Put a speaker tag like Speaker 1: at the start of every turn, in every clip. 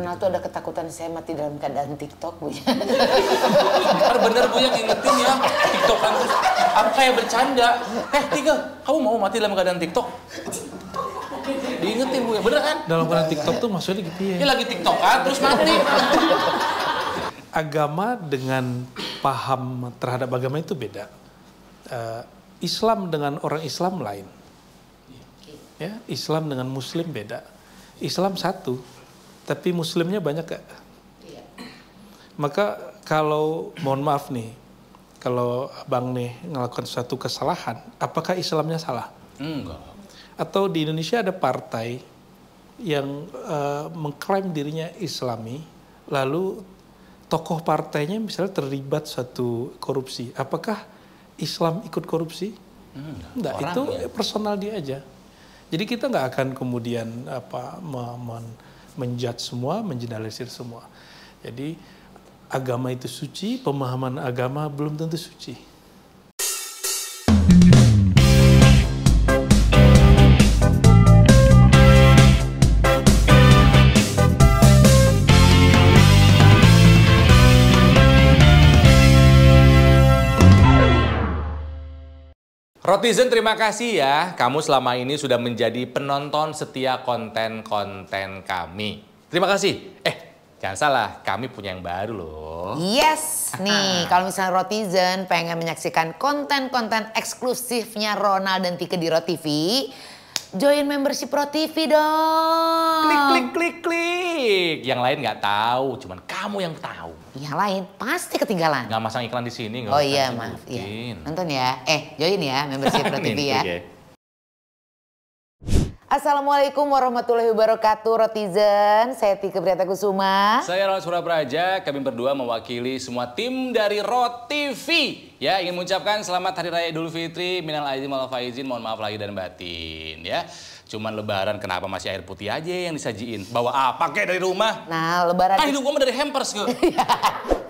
Speaker 1: Ronald tuh ada ketakutan saya mati dalam keadaan TikTok, Bu.
Speaker 2: Bener Bu yang ingetin ya, TikTok kan terus aku kayak bercanda. Tika, kamu mau mati dalam keadaan TikTok? Diingetin Bu ya, bener kan?
Speaker 3: Dalam keadaan TikTok tuh maksudnya gitu ya.
Speaker 2: Ini lagi TikTok kan, terus mati.
Speaker 3: Agama dengan paham terhadap agama itu beda. Islam dengan orang Islam lain. Ya, Islam dengan Muslim beda. Islam satu, tapi Muslimnya banyak gak? Maka kalau, mohon maaf nih, kalau abang nih ngelakukan suatu kesalahan, apakah Islamnya salah?
Speaker 2: Enggak.
Speaker 3: Atau di Indonesia ada partai yang mengklaim dirinya Islami, lalu tokoh partainya misalnya terlibat suatu korupsi. Apakah Islam ikut korupsi? Enggak, itu ya. Personal dia aja. Jadi kita nggak akan kemudian menjudge semua, mengeneralisir semua. Jadi agama itu suci, pemahaman agama belum tentu suci.
Speaker 2: Rotizen, terima kasih ya. Kamu selama ini sudah menjadi penonton setia konten-konten kami. Terima kasih. Jangan salah, kami punya yang baru loh.
Speaker 1: Yes, nih kalau misalnya Rotizen pengen menyaksikan konten-konten eksklusifnya Ronald dan Tika di RoTV, join membership RoTV dong.
Speaker 2: Klik. Yang lain nggak tahu, cuman kamu yang tahu.
Speaker 1: Yang lain pasti ketinggalan.
Speaker 2: Nggak masang iklan di sini.
Speaker 1: Oh iya, maaf. Iya. Nonton ya. Join ya membership RoTV ya. Assalamualaikum warahmatullahi wabarakatuh, Rotizen. Saya Tika Priatakusuma.
Speaker 2: Saya Ronald Surapraja. Kami berdua mewakili semua tim dari RoTV. Ya, ingin mengucapkan selamat Hari Raya Idul Fitri. Minal aidin wal faizin. Mohon maaf lahir dan batin. Ya, cuman Lebaran kenapa masih air putih aja yang disajiin? Bawa apa kek dari rumah?
Speaker 1: Nah, Lebaran.
Speaker 2: Hidup gua mah dari hampers kok.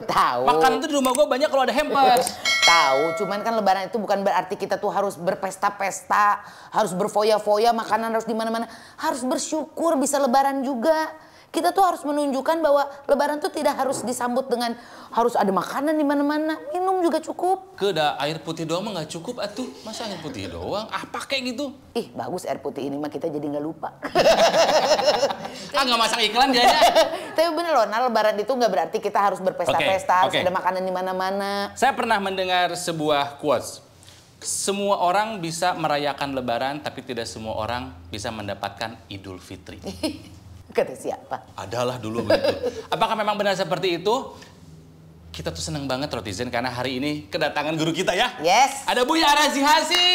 Speaker 1: Tahu.
Speaker 2: Makanan tuh di rumah gua banyak kalau ada hampers.
Speaker 1: Tahu, cuman kan Lebaran itu bukan berarti kita tuh harus berpesta-pesta, harus berfoya-foya, makanan harus di mana-mana. Harus bersyukur bisa Lebaran juga. Kita tuh harus menunjukkan bahwa Lebaran tuh tidak harus disambut dengan harus ada makanan di mana-mana. Minum juga cukup.
Speaker 2: Ada air putih doang mah nggak cukup atuh. Masa air putih doang? Apa kayak gitu?
Speaker 1: Ih, bagus air putih ini mah kita jadi nggak lupa.
Speaker 2: Nggak masang iklan dia aja.
Speaker 1: Tapi bener loh, nah Lebaran itu nggak berarti kita harus berpesta-pesta, harus ada makanan di mana-mana.
Speaker 2: Saya pernah mendengar sebuah quotes. Semua orang bisa merayakan Lebaran, tapi tidak semua orang bisa mendapatkan Idul Fitri.
Speaker 1: Kata siapa?
Speaker 2: Adalah dulu begitu. Apakah memang benar seperti itu? Kita tuh senang banget Rotizen karena hari ini kedatangan guru kita ya.
Speaker 1: Yes.
Speaker 2: Ada Buya Arazi-Hasi.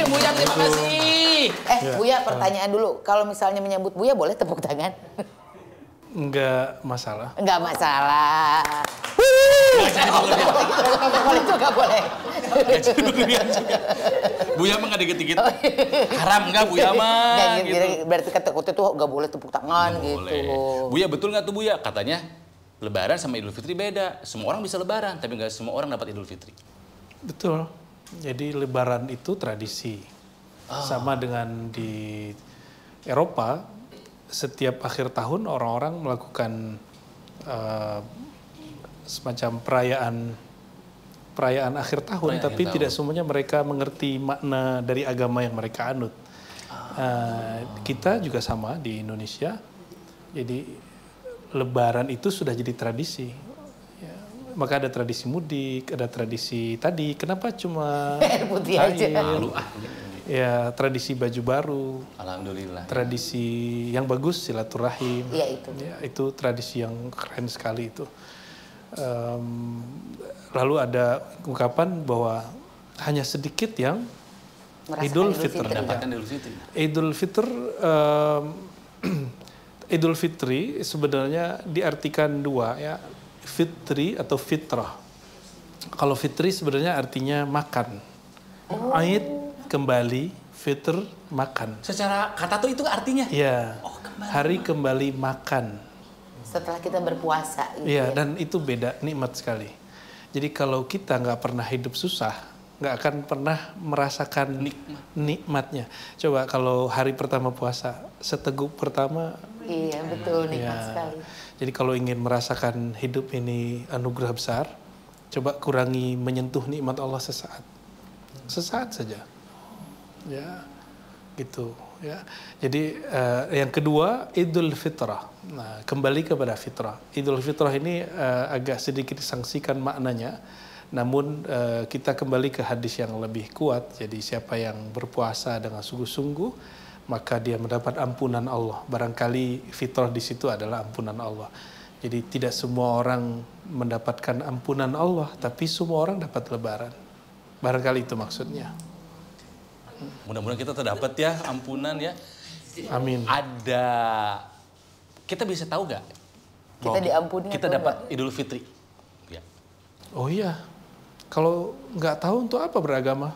Speaker 2: Buya, terima kasih.
Speaker 1: Buya, pertanyaan dulu. Kalau misalnya menyambut Buya boleh tepuk tangan?
Speaker 3: Enggak masalah.
Speaker 1: Enggak masalah. Boleh juga boleh.
Speaker 2: Buya mah nggak dikit-dikit. Haram nggak Buya mah?
Speaker 1: Gitu. Berarti kata-kata tuh nggak boleh tepuk tangan gitu.
Speaker 2: Buya betul nggak tuh Buya? Katanya Lebaran sama Idul Fitri beda. Semua orang bisa Lebaran, tapi nggak semua orang dapat Idul Fitri.
Speaker 3: Betul. Jadi Lebaran itu tradisi. Sama dengan di Eropa, setiap akhir tahun orang-orang melakukan semacam perayaan akhir tahun, tapi tidak semuanya mereka mengerti makna dari agama yang mereka anut. Kita juga sama di Indonesia. Jadi Lebaran itu sudah jadi tradisi. Ya, maka ada tradisi mudik, ada tradisi tadi. Kenapa cuma
Speaker 1: air putih aja?
Speaker 3: Ya, tradisi baju baru.
Speaker 2: Alhamdulillah.
Speaker 3: Tradisi yang bagus, silaturahim.
Speaker 1: Iya itu.
Speaker 3: Ya, itu tradisi yang keren sekali itu. Lalu ada ungkapan bahwa hanya sedikit yang Idul Fitri.
Speaker 2: Mendapatkan Idul Fitri.
Speaker 3: Idul Fitri sebenarnya diartikan dua ya, fitri atau fitrah. Kalau fitri sebenarnya artinya makan. Aid kembali, fitr makan.
Speaker 2: Secara kata tuh itu artinya?
Speaker 3: Iya. Hari kembali makan.
Speaker 1: Setelah kita berpuasa. Gitu
Speaker 3: ya, dan itu beda, nikmat sekali. Jadi kalau kita nggak pernah hidup susah, nggak akan pernah merasakan nikmatnya. Coba kalau hari pertama puasa, seteguk pertama
Speaker 1: Iya betul, nikmat
Speaker 3: Ya.
Speaker 1: sekali.
Speaker 3: Jadi kalau ingin merasakan hidup ini anugerah besar, coba kurangi menyentuh nikmat Allah sesaat. Sesaat saja. Ya, gitu ya. Jadi yang kedua Idul Fitrah. Nah, kembali kepada fitrah. Idul Fitrah ini agak sedikit disangsikan maknanya. Namun kita kembali ke hadis yang lebih kuat. Jadi siapa yang berpuasa dengan sungguh-sungguh maka dia mendapat ampunan Allah. Barangkali fitrah di situ adalah ampunan Allah. Jadi tidak semua orang mendapatkan ampunan Allah, tapi semua orang dapat lebaran. Barangkali itu maksudnya.
Speaker 2: Mudah-mudahan kita terdapat ya ampunan ya.
Speaker 3: Amin.
Speaker 2: Ada, kita bisa tahu nggak?
Speaker 1: Kita
Speaker 2: bahwa
Speaker 1: diampuni
Speaker 2: Kita
Speaker 1: atau
Speaker 2: dapat Idul Fitri. Ya.
Speaker 3: Oh iya, kalau nggak tahu untuk apa beragama?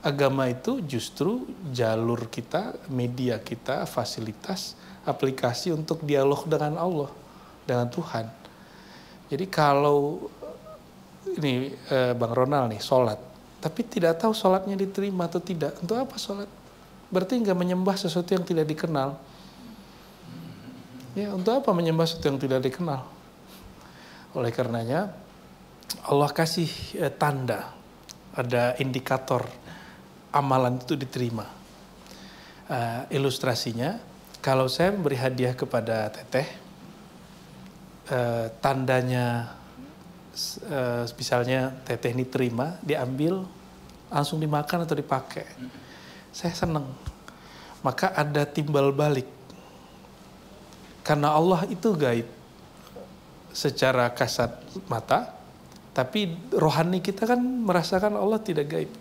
Speaker 3: Agama itu justru jalur kita, media kita, fasilitas, aplikasi untuk dialog dengan Allah, dengan Tuhan. Jadi kalau ini Bang Ronald nih, sholat, tapi tidak tahu sholatnya diterima atau tidak, untuk apa sholat? Berarti nggak menyembah sesuatu yang tidak dikenal. Ya, untuk apa menyembah sesuatu yang tidak dikenal? Oleh karenanya, Allah kasih tanda, ada indikator amalan itu diterima. Ilustrasinya, kalau saya memberi hadiah kepada Teteh, tandanya misalnya Teteh ini terima, diambil, langsung dimakan atau dipakai. Saya senang. Maka ada timbal balik. Karena Allah itu gaib secara kasat mata, tapi rohani kita kan merasakan Allah tidak gaib.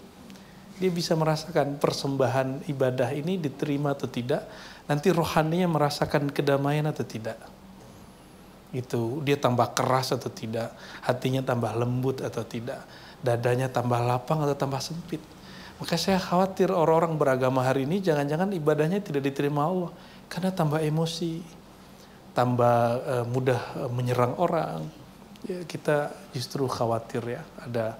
Speaker 3: Dia bisa merasakan persembahan ibadah ini diterima atau tidak. Nanti rohaninya merasakan kedamaian atau tidak. Itu dia tambah keras atau tidak. Hatinya tambah lembut atau tidak. Dadanya tambah lapang atau tambah sempit. Maka saya khawatir orang-orang beragama hari ini jangan-jangan ibadahnya tidak diterima Allah. Karena tambah emosi. Tambah mudah menyerang orang. Ya, kita justru khawatir ya. Ada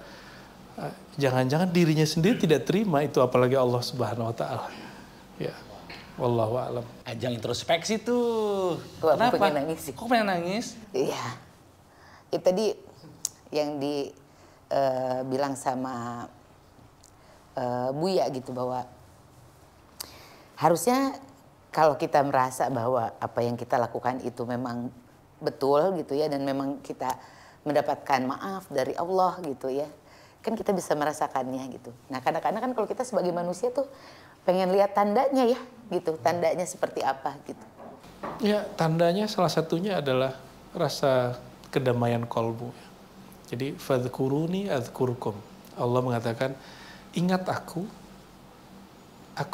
Speaker 3: jangan-jangan dirinya sendiri tidak terima itu, apalagi Allah Subhanahu wa taala. Ya. Wallahu a'lam.
Speaker 2: Ajang introspeksi tuh.
Speaker 1: Wah,
Speaker 2: Kenapa?
Speaker 1: pengen nangis sih.
Speaker 2: Kok pengen nangis?
Speaker 1: Iya. Itu tadi yang bilang sama Buya gitu, bahwa harusnya kalau kita merasa bahwa apa yang kita lakukan itu memang betul gitu ya, dan memang kita mendapatkan maaf dari Allah gitu ya, kan kita bisa merasakannya gitu. Nah kadang-kadang kan kalau kita sebagai manusia tuh pengen lihat tandanya ya gitu, tandanya seperti apa gitu.
Speaker 3: Ya, tandanya salah satunya adalah rasa kedamaian kolbu. Jadi fadhkuruni adzkurkum. Allah mengatakan, ingat aku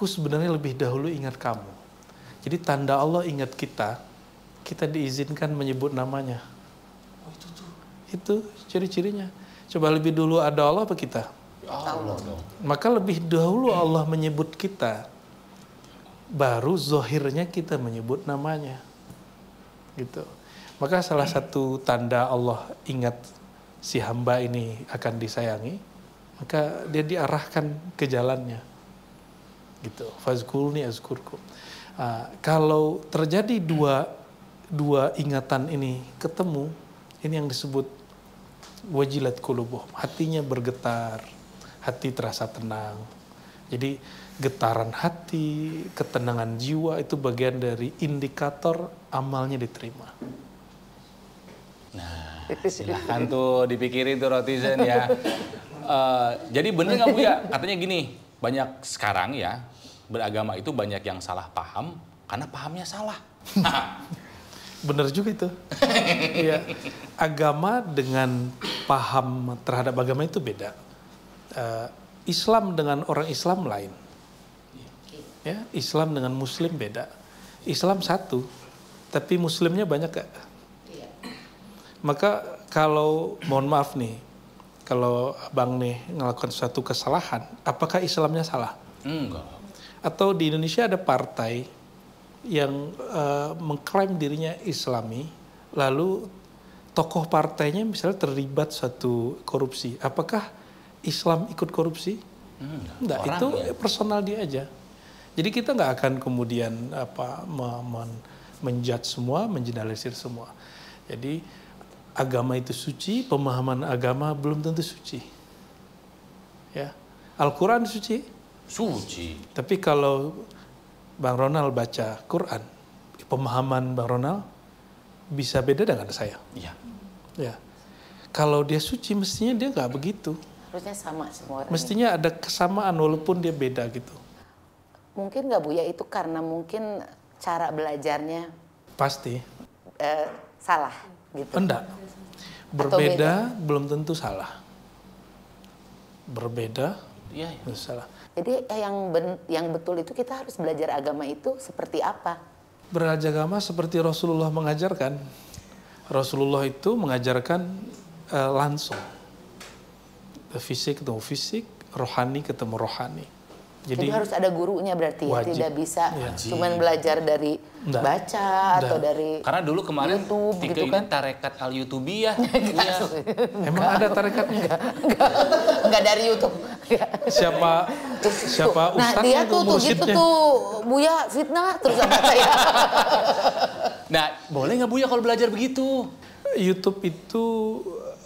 Speaker 3: sebenarnya lebih dahulu ingat kamu. Jadi tanda Allah ingat kita diizinkan menyebut namanya. Oh, itu ciri-cirinya. Coba lebih dulu ada Allah apa kita?
Speaker 2: Allah dong.
Speaker 3: Maka lebih dahulu Allah menyebut kita, baru zohirnya kita menyebut namanya. Gitu. Maka salah satu tanda Allah ingat si hamba ini akan disayangi, maka dia diarahkan ke jalannya. Gitu. Fazkurni azkurkum. Kalau terjadi dua ingatan ini ketemu, ini yang disebut wajilat qulubuhum, hatinya bergetar, hati terasa tenang. Jadi getaran hati, ketenangan jiwa itu bagian dari indikator amalnya diterima.
Speaker 2: Nah, silahkan tuh dipikirin tuh Rotizen ya. Jadi bener nggak Bu ya? Katanya gini, banyak sekarang ya beragama itu banyak yang salah paham karena pahamnya salah.
Speaker 3: Bener juga itu. Ya, agama dengan paham terhadap agama itu beda. Islam dengan orang Islam lain. Ya, Islam dengan Muslim beda. Islam satu, tapi Muslimnya banyak gak? Maka kalau, mohon maaf nih, kalau abang nih ngelakukan suatu kesalahan, apakah Islamnya salah?
Speaker 2: Enggak.
Speaker 3: Atau di Indonesia ada partai yang mengklaim dirinya Islami, lalu tokoh partainya misalnya terlibat suatu korupsi. Apakah Islam ikut korupsi? Enggak, itu personal dia aja. Jadi kita nggak akan kemudian menjudge semua, mengeneralisir semua. Jadi agama itu suci, pemahaman agama belum tentu suci. Ya, Al-Quran suci.
Speaker 2: Suci.
Speaker 3: Tapi kalau Bang Ronald baca Quran, pemahaman Bang Ronald bisa beda dengan saya.
Speaker 2: Iya.
Speaker 3: Ya, kalau dia suci mestinya dia nggak begitu.
Speaker 1: Harusnya sama semua orang.
Speaker 3: Mestinya ada kesamaan walaupun dia beda gitu.
Speaker 1: Mungkin nggak Buya itu karena mungkin cara belajarnya
Speaker 3: Pasti.
Speaker 1: salah gitu.
Speaker 3: Enggak. Berbeda belum tentu salah. Berbeda
Speaker 2: Iya.
Speaker 3: tentu salah.
Speaker 1: Jadi yang betul itu kita harus belajar agama itu seperti apa?
Speaker 3: Belajar agama seperti Rasulullah mengajarkan. Rasulullah itu mengajarkan langsung. Fisik ketemu fisik, rohani ketemu rohani.
Speaker 1: Jadi harus ada gurunya berarti ya,
Speaker 3: wajib.
Speaker 1: tidak bisa
Speaker 3: Ya.
Speaker 1: cuman belajar dari
Speaker 3: Enggak.
Speaker 1: baca atau dari
Speaker 2: Karena dulu kemarin
Speaker 1: YouTube
Speaker 2: Tika
Speaker 1: gitu
Speaker 2: ini
Speaker 1: kan.
Speaker 2: tarekat al-YouTubiyah. Iya.
Speaker 3: Emang ada tarekatnya?
Speaker 1: Enggak dari YouTube.
Speaker 3: Siapa
Speaker 1: Nah
Speaker 3: ustadznya
Speaker 1: dia tuh gitu
Speaker 3: mursyidnya?
Speaker 1: tuh Buya fitnah terus sama saya.
Speaker 2: Nah, boleh nggak Buya kalau belajar begitu?
Speaker 3: YouTube itu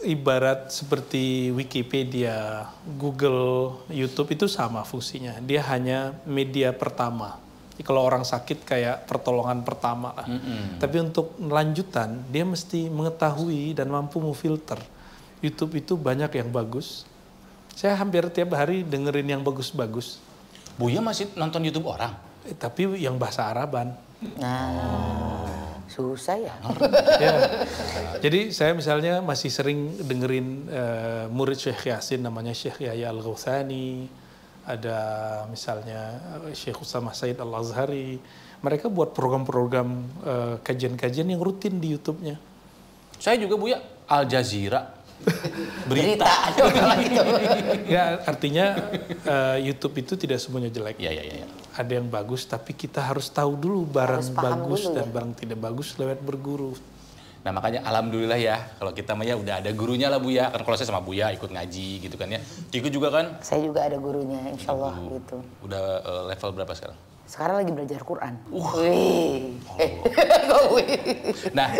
Speaker 3: ibarat seperti Wikipedia, Google, YouTube itu sama fungsinya. Dia hanya media pertama. Jadi kalau orang sakit kayak pertolongan pertama lah. Tapi untuk lanjutan dia mesti mengetahui dan mampu memfilter. YouTube itu banyak yang bagus. Saya hampir tiap hari dengerin yang bagus-bagus.
Speaker 2: Buya masih nonton YouTube orang?
Speaker 3: Tapi yang bahasa Araban.
Speaker 1: Nah susah ya.
Speaker 3: Ya. Jadi saya misalnya masih sering dengerin murid Syekh Yasin namanya Syekh Yahya Al-Ghautsani, ada misalnya Syekh Usamah Said Al-Azhari. Mereka buat program-program kajian-kajian yang rutin di YouTube-nya.
Speaker 2: Saya juga Buya, Al Jazeera.
Speaker 1: Berita ada orang gitu.
Speaker 3: Ya, artinya YouTube itu tidak semuanya jelek.
Speaker 2: Iya.
Speaker 3: Ada yang bagus, tapi kita harus tahu dulu barang
Speaker 1: Harus paham
Speaker 3: bagus
Speaker 1: dulu
Speaker 3: dan
Speaker 1: ya.
Speaker 3: barang tidak bagus lewat berguru.
Speaker 2: Nah makanya alhamdulillah ya, kalau kita mah ya udah ada gurunya lah Buya. Kan kalau saya sama Buya ikut ngaji gitu kan ya. Tiku juga kan?
Speaker 1: Saya juga ada gurunya insya Allah gitu.
Speaker 2: Udah level berapa sekarang?
Speaker 1: Sekarang lagi belajar Quran. Wih. Wih.
Speaker 2: Nah,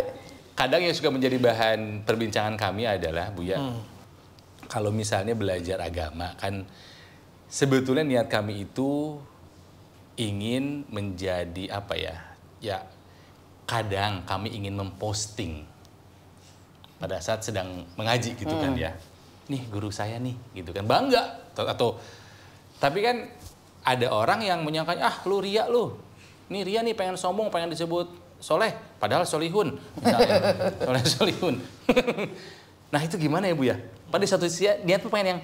Speaker 2: kadang yang suka menjadi bahan perbincangan kami adalah Buya, kalau misalnya belajar agama kan sebetulnya niat kami itu ingin menjadi apa ya? Ya kadang kami ingin memposting pada saat sedang mengaji gitu kan ya. Nih guru saya nih gitu kan. Bangga atau tapi kan ada orang yang menyangka lu ria lu. Nih ria nih pengen sombong, pengen disebut soleh, padahal solihun misalnya. Solihun. Nah itu gimana ya Bu ya? Pada satu sisi niat tuh pengen yang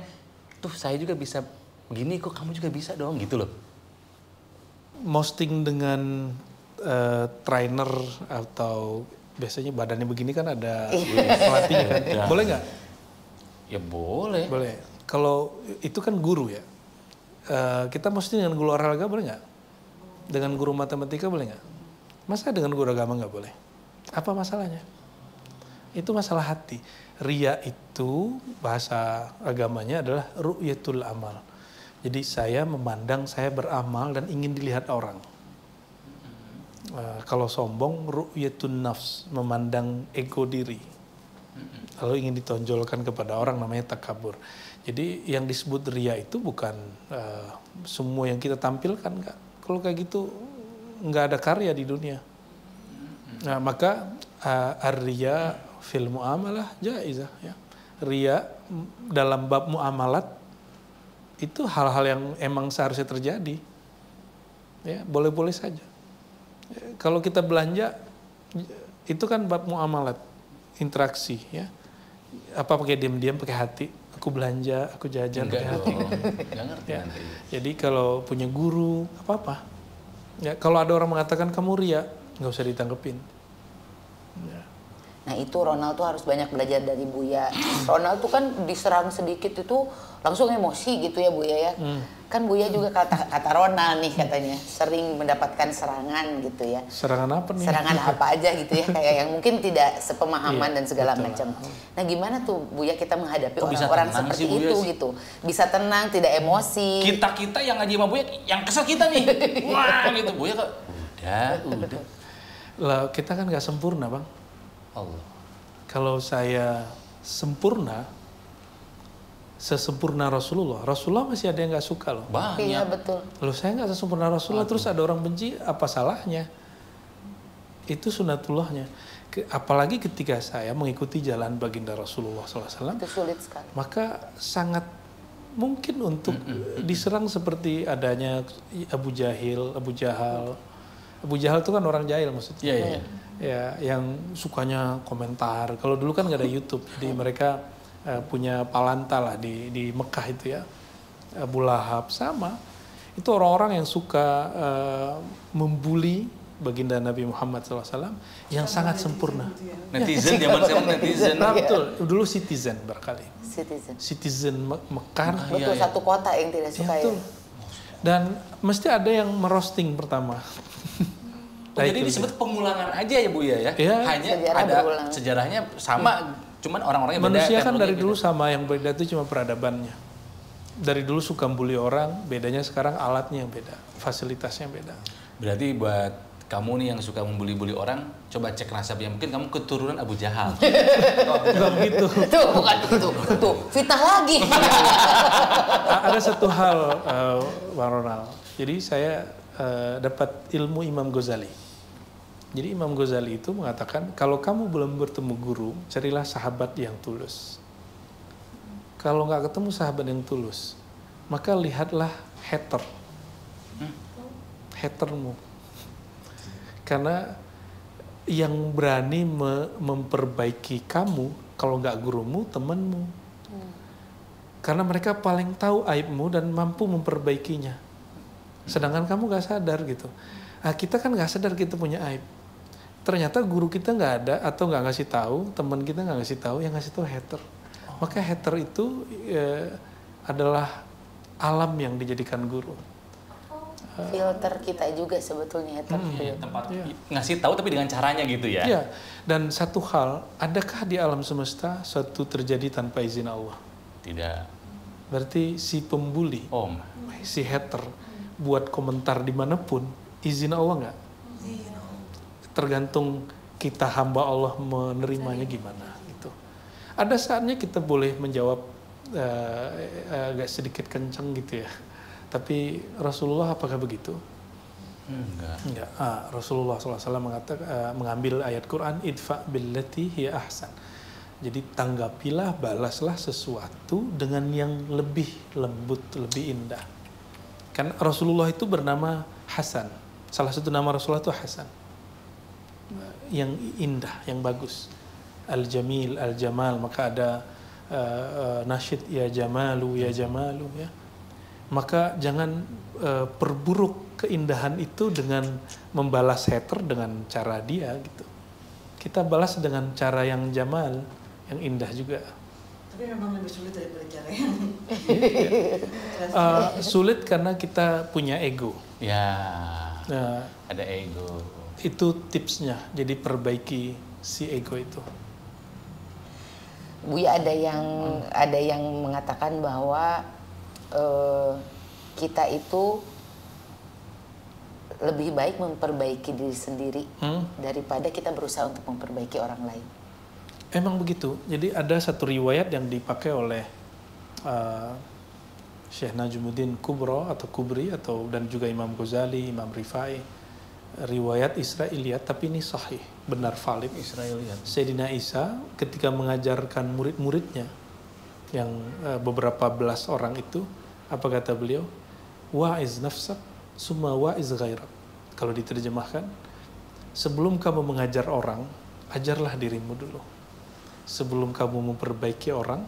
Speaker 2: tuh saya juga bisa begini kok, kamu juga bisa dong gitu loh.
Speaker 3: Posting dengan trainer atau biasanya badannya begini kan ada pelatihnya kan.
Speaker 2: Ya.
Speaker 3: Boleh nggak?
Speaker 2: Ya boleh.
Speaker 3: Boleh. Kalau itu kan guru ya. Kita mesti dengan guru olahraga boleh nggak? Dengan guru matematika boleh nggak? Masa dengan guru agama nggak boleh? Apa masalahnya? Itu masalah hati. Ria itu bahasa agamanya adalah ru'yatul amal. Jadi saya memandang saya beramal dan ingin dilihat orang. Kalau sombong, ru'yatun nafs, memandang ego diri. Lalu ingin ditonjolkan kepada orang namanya takabur. Jadi yang disebut ria itu bukan semua yang kita tampilkan, enggak. Kalau kayak gitu nggak ada karya di dunia. Nah, maka ar-riya fil muamalah jaizah ya. Ria dalam bab muamalat itu hal-hal yang emang seharusnya terjadi. Ya, boleh-boleh saja. Kalau kita belanja itu kan bab muamalat, interaksi ya. Apa pakai diam-diam pakai hati? Aku belanja, aku jajan pakai hati.
Speaker 2: Nggak ngerti
Speaker 3: Ya.
Speaker 2: nanti.
Speaker 3: Jadi kalau punya guru apa-apa. Ya, kalau ada orang mengatakan kamu ria, nggak usah ditanggepin. Ya.
Speaker 1: Nah itu Ronald tuh harus banyak belajar dari Buya. Ronald tuh kan diserang sedikit itu langsung emosi gitu ya Buya ya. Kan Buya juga kata Ronald nih katanya sering mendapatkan serangan gitu ya.
Speaker 3: Serangan apa nih?
Speaker 1: Serangan apa aja gitu ya, kayak yang mungkin tidak sepemahaman
Speaker 3: Iya,
Speaker 1: dan segala
Speaker 3: betul.
Speaker 1: macam. Nah gimana tuh Buya kita menghadapi
Speaker 2: Kok bisa
Speaker 1: orang-orang
Speaker 2: tenang
Speaker 1: seperti
Speaker 2: sih, Buya
Speaker 1: itu
Speaker 2: sih?
Speaker 1: gitu. Bisa tenang, tidak emosi.
Speaker 2: Kita yang ngaji sama Buya, yang kesel kita nih. Wah gitu Buya kok. Udah.
Speaker 3: Lah, kita kan nggak sempurna, Bang.
Speaker 2: Allah.
Speaker 3: Kalau saya sempurna, sesempurna Rasulullah, Rasulullah masih ada yang nggak suka loh.
Speaker 1: Iya
Speaker 2: Banyak.
Speaker 1: betul.
Speaker 3: Kalau saya nggak sesempurna Rasulullah, terus ada orang benci, apa salahnya? Itu sunatullahnya. Apalagi ketika saya mengikuti jalan baginda Rasulullah SAW,
Speaker 1: Itu sulit sekali.
Speaker 3: maka sangat mungkin untuk diserang seperti adanya Abu Jahil, Abu Jahal. Abu Jahal itu kan orang jahil maksudnya.
Speaker 2: Iya, iya.
Speaker 3: Ya, yang sukanya komentar. Kalau dulu kan nggak ada YouTube, jadi mereka punya Palanta lah di Mekah itu ya. Abu Lahab sama. Itu orang-orang yang suka membuli baginda Nabi Muhammad SAW yang sangat sempurna.
Speaker 2: Netizen zaman sekarang netizen.
Speaker 3: Nah, betul. Dulu citizen barangkali.
Speaker 1: Citizen.
Speaker 3: Mekar.
Speaker 1: Betul, satu kota yang tidak suka ya.
Speaker 3: Betul. Dan mesti ada yang merosting pertama.
Speaker 2: Oh, jadi disebut pengulangan aja ya Bu ya?
Speaker 3: Iya.
Speaker 2: Hanya
Speaker 1: Sejarah
Speaker 2: ada
Speaker 1: berulang.
Speaker 2: sejarahnya sama, cuman orang-orangnya beda.
Speaker 3: Manusia kan dari
Speaker 2: teknologinya
Speaker 3: dulu
Speaker 2: beda.
Speaker 3: sama, yang beda itu cuma peradabannya. Dari dulu suka bully orang, bedanya sekarang alatnya yang beda, fasilitasnya yang beda.
Speaker 2: Berarti buat kamu nih yang suka membuli-buli orang, coba cek nasabnya. Mungkin kamu keturunan Abu Jahal.
Speaker 3: Bukan begitu.
Speaker 1: Tuh, bukan itu. Tuh, fitnah lagi.
Speaker 3: Ada satu hal, Bang Ronald. Jadi saya dapat ilmu Imam Ghazali. Jadi Imam Ghazali itu mengatakan, kalau kamu belum bertemu guru, carilah sahabat yang tulus. Kalau nggak ketemu sahabat yang tulus, maka lihatlah hater. Hatermu. Karena yang berani memperbaiki kamu, kalau nggak gurumu, temanmu. Karena mereka paling tahu aibmu dan mampu memperbaikinya. Sedangkan kamu nggak sadar gitu. Nah, kita kan nggak sadar kita punya aib. Ternyata guru kita nggak ada atau nggak ngasih tahu, teman kita nggak ngasih tahu, yang ngasih tahu hater. Maka hater itu adalah alam yang dijadikan guru.
Speaker 1: Filter kita juga sebetulnya hater.
Speaker 2: Tempat ngasih tahu tapi dengan caranya gitu ya.
Speaker 3: Iya. Dan satu hal, adakah di alam semesta suatu terjadi tanpa izin Allah?
Speaker 2: Tidak.
Speaker 3: Berarti si pembuli,
Speaker 2: Om.
Speaker 3: si hater, buat komentar dimanapun, izin Allah nggak? Tergantung kita hamba Allah menerimanya gimana gitu. Ada saatnya kita boleh menjawab agak sedikit kencang gitu ya. Tapi Rasulullah apakah begitu? Enggak. Rasulullah SAW mengambil ayat Quran, idfa billati hiya ahsan. Jadi tanggapilah, balaslah sesuatu dengan yang lebih lembut, lebih indah. Kan Rasulullah itu bernama Hasan. Salah satu nama Rasulullah itu Hasan. Yang indah, yang bagus. Al-Jamil, Al-Jamal, maka ada nasyid ya Jamalu, ya Jamalu ya. Maka jangan perburuk keindahan itu dengan membalas hater dengan cara dia gitu. Kita balas dengan cara yang Jamal, yang indah juga.
Speaker 4: Tapi memang lebih sulit daripada cara yang
Speaker 3: Sulit karena kita punya ego.
Speaker 2: Ya.
Speaker 3: Nah,
Speaker 2: Ada ego.
Speaker 3: itu tipsnya. Jadi perbaiki si ego itu.
Speaker 1: Buya, ada yang mengatakan bahwa kita itu lebih baik memperbaiki diri sendiri daripada kita berusaha untuk memperbaiki orang lain.
Speaker 3: Emang begitu. Jadi ada satu riwayat yang dipakai oleh Syekh Najmuddin Kubro atau Kubri dan juga Imam Ghazali, Imam Rifai. Riwayat Israiliyat, tapi ini sahih, benar valid.
Speaker 2: Israiliyat.
Speaker 3: Sayyidina Isa ketika mengajarkan murid-muridnya yang beberapa belas orang itu, apa kata beliau? Wa'iz nafsak summa wa'iz ghairak. Kalau diterjemahkan, sebelum kamu mengajar orang, ajarlah dirimu dulu. Sebelum kamu memperbaiki orang,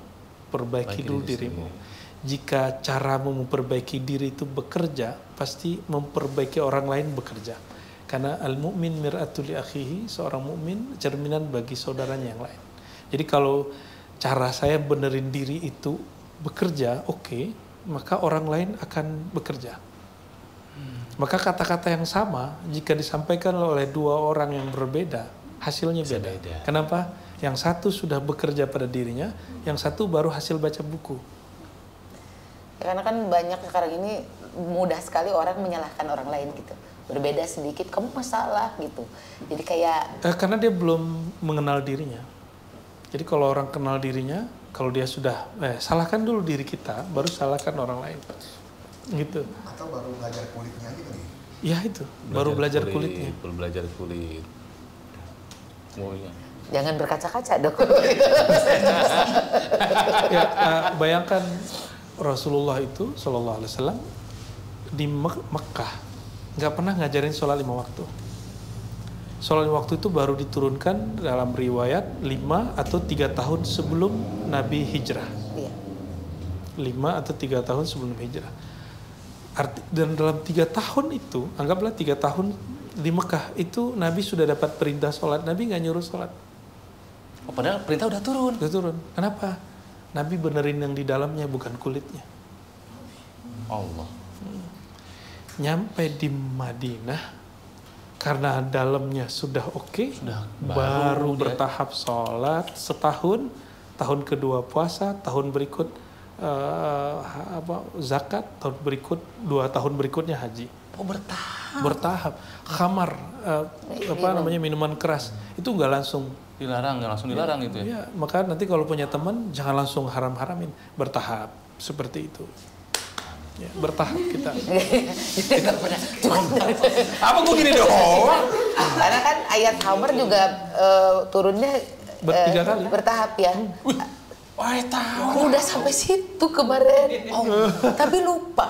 Speaker 3: perbaiki dulu dirimu. Jika caramu memperbaiki diri itu bekerja, pasti memperbaiki orang lain bekerja. Karena al-mu'min mir'atul li akhihi, seorang mukmin cerminan bagi saudaranya yang lain. Jadi kalau cara saya benerin diri itu bekerja, oke, maka orang lain akan bekerja. Maka kata-kata yang sama jika disampaikan oleh dua orang yang berbeda, hasilnya beda. Kenapa? Yang satu sudah bekerja pada dirinya, yang satu baru hasil baca buku.
Speaker 1: Karena kan banyak sekarang ini mudah sekali orang menyalahkan orang lain gitu. berbeda sedikit, kamu masalah gitu. Jadi kayak
Speaker 3: Karena dia belum mengenal dirinya. Jadi kalau orang kenal dirinya, kalau dia sudah salahkan dulu diri kita, baru salahkan orang lain. Gitu.
Speaker 5: Atau baru belajar kulitnya aja kali.
Speaker 3: Ya itu, baru belajar kulitnya.
Speaker 2: Baru belajar kulit. Oh iya.
Speaker 1: jangan berkaca-kaca dong.
Speaker 3: Ya, bayangkan Rasulullah itu Shallallahu Alaihi Wasallam di Mekah nggak pernah ngajarin sholat 5 waktu. Sholat 5 waktu itu baru diturunkan dalam riwayat 5 atau 3 tahun sebelum Nabi hijrah.
Speaker 1: Iya.
Speaker 3: 5 atau 3 tahun sebelum hijrah. Dan dalam 3 tahun itu, anggaplah 3 tahun di Mekah itu Nabi sudah dapat perintah sholat. Nabi nggak nyuruh sholat.
Speaker 2: Oh, padahal perintah udah turun.
Speaker 3: Udah turun. Kenapa? Nabi benerin yang di dalamnya, bukan kulitnya.
Speaker 2: Allah.
Speaker 3: Nyampe di Madinah, karena dalamnya sudah oke, baru bertahap sholat setahun, tahun kedua puasa, tahun berikut zakat, tahun berikut 2 tahun berikutnya haji.
Speaker 2: Oh,
Speaker 3: Bertahap. Khamar, minuman keras itu nggak langsung.
Speaker 2: Dilarang, nggak langsung dilarang gitu ya?
Speaker 3: Ya, maka nanti kalau punya teman jangan langsung haram-haramin, bertahap seperti itu. Ya, bertahap kita.
Speaker 1: Nggak pernah.
Speaker 2: Apa gue gini doang?
Speaker 1: Karena kan ayat Hamar juga turunnya
Speaker 3: 3 kali.
Speaker 1: bertahap ya.
Speaker 2: Wah, tahu.
Speaker 1: Udah sampai situ kemarin, tapi lupa.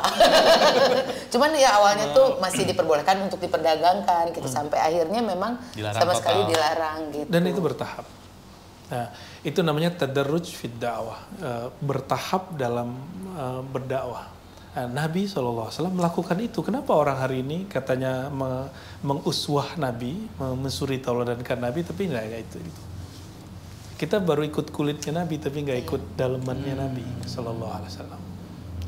Speaker 1: Cuman ya awalnya tuh masih diperbolehkan untuk diperdagangkan gitu, sampai akhirnya memang
Speaker 2: Dilarang
Speaker 1: sama
Speaker 2: total.
Speaker 1: sekali dilarang gitu.
Speaker 3: Dan itu bertahap. Nah, itu namanya tadarruj fid da'wah, bertahap dalam berdakwah. Nah, Nabi SAW melakukan itu. Kenapa orang hari ini katanya menguswah Nabi, mensuri tauladankan Nabi, tapi nggak itu. Kita baru ikut kulitnya Nabi, tapi nggak ikut dalemannya Nabi SAW.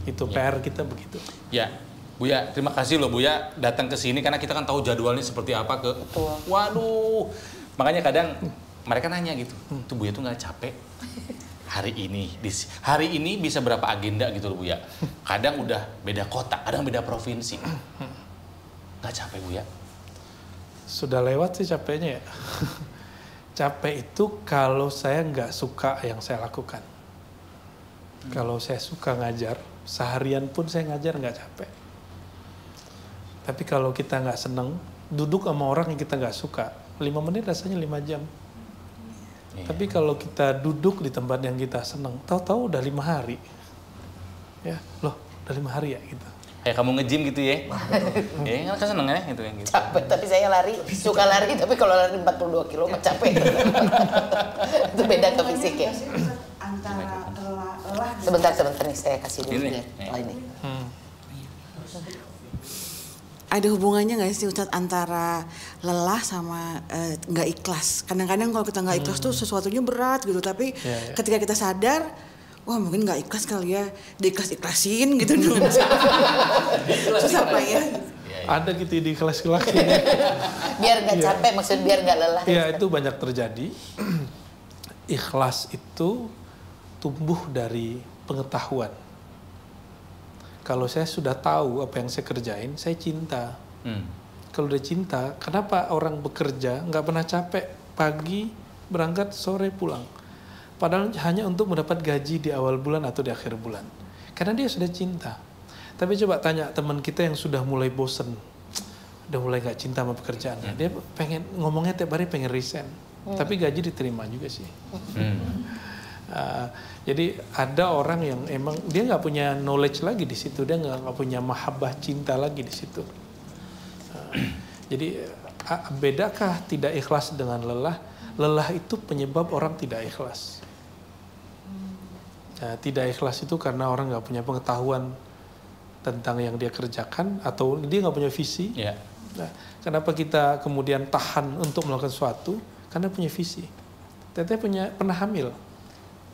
Speaker 3: Itu PR kita begitu.
Speaker 2: Ya, Buya, terima kasih loh Buya datang ke sini karena kita kan tahu jadwalnya seperti apa ke.
Speaker 1: Betul.
Speaker 2: Waduh, makanya kadang mereka nanya gitu, tuh Buya tuh nggak capek hari ini bisa berapa agenda gitu loh Buya. Kadang udah beda kota, kadang beda provinsi. Nggak capek Buya?
Speaker 3: Sudah lewat sih capeknya ya. Capek itu kalau saya nggak suka yang saya lakukan. Kalau saya suka ngajar, seharian pun saya ngajar nggak capek. Tapi kalau kita nggak seneng, duduk sama orang yang kita nggak suka, 5 menit rasanya 5 jam.
Speaker 2: Iya.
Speaker 3: Tapi kalau kita duduk di tempat yang kita seneng, tahu-tahu udah 5 hari. Ya, loh, udah 5 hari ya gitu.
Speaker 2: Kayak kamu nge-gym gitu ya? Ya kan seneng ya gitu.
Speaker 1: Capek, tapi saya suka lari, tapi kalau lari 42 kilo mah capek. Itu beda ke fisik ya.
Speaker 4: Antara lelah
Speaker 1: Sebentar nih, saya kasih dulu
Speaker 2: Ini.
Speaker 1: ya. Oh, ini.
Speaker 4: ada hubungannya nggak sih Ustadz antara lelah sama nggak ikhlas? Kadang-kadang kalau kita nggak ikhlas tuh sesuatunya berat gitu, tapi ketika kita sadar, wah mungkin nggak ikhlas kali ya, diikhlas-ikhlasin gitu. Susah apa ya?
Speaker 3: Ada gitu di kelas-kelas ini.
Speaker 1: Biar nggak capek, maksud biar nggak lelah.
Speaker 3: Ya, itu banyak terjadi. Ikhlas itu tumbuh dari pengetahuan. Kalau saya sudah tahu apa yang saya kerjain, saya cinta. Kalau udah cinta, kenapa orang bekerja nggak pernah capek? Pagi berangkat, sore pulang. Padahal hanya untuk mendapat gaji di awal bulan atau di akhir bulan. Karena dia sudah cinta. Tapi coba tanya teman kita yang sudah mulai bosen, udah mulai nggak cinta sama pekerjaannya. Dia pengen ngomongnya tiap hari pengen resign. Tapi gaji diterima juga sih. Jadi ada orang yang emang dia nggak punya knowledge lagi di situ, dia nggak punya mahabbah cinta lagi di situ. Jadi bedakah tidak ikhlas dengan lelah? Lelah itu penyebab orang tidak ikhlas. Tidak ikhlas itu karena orang nggak punya pengetahuan tentang yang dia kerjakan atau dia nggak punya visi.
Speaker 2: Yeah.
Speaker 3: Nah, kenapa kita kemudian tahan untuk melakukan sesuatu? Karena punya visi. Teteh pernah hamil.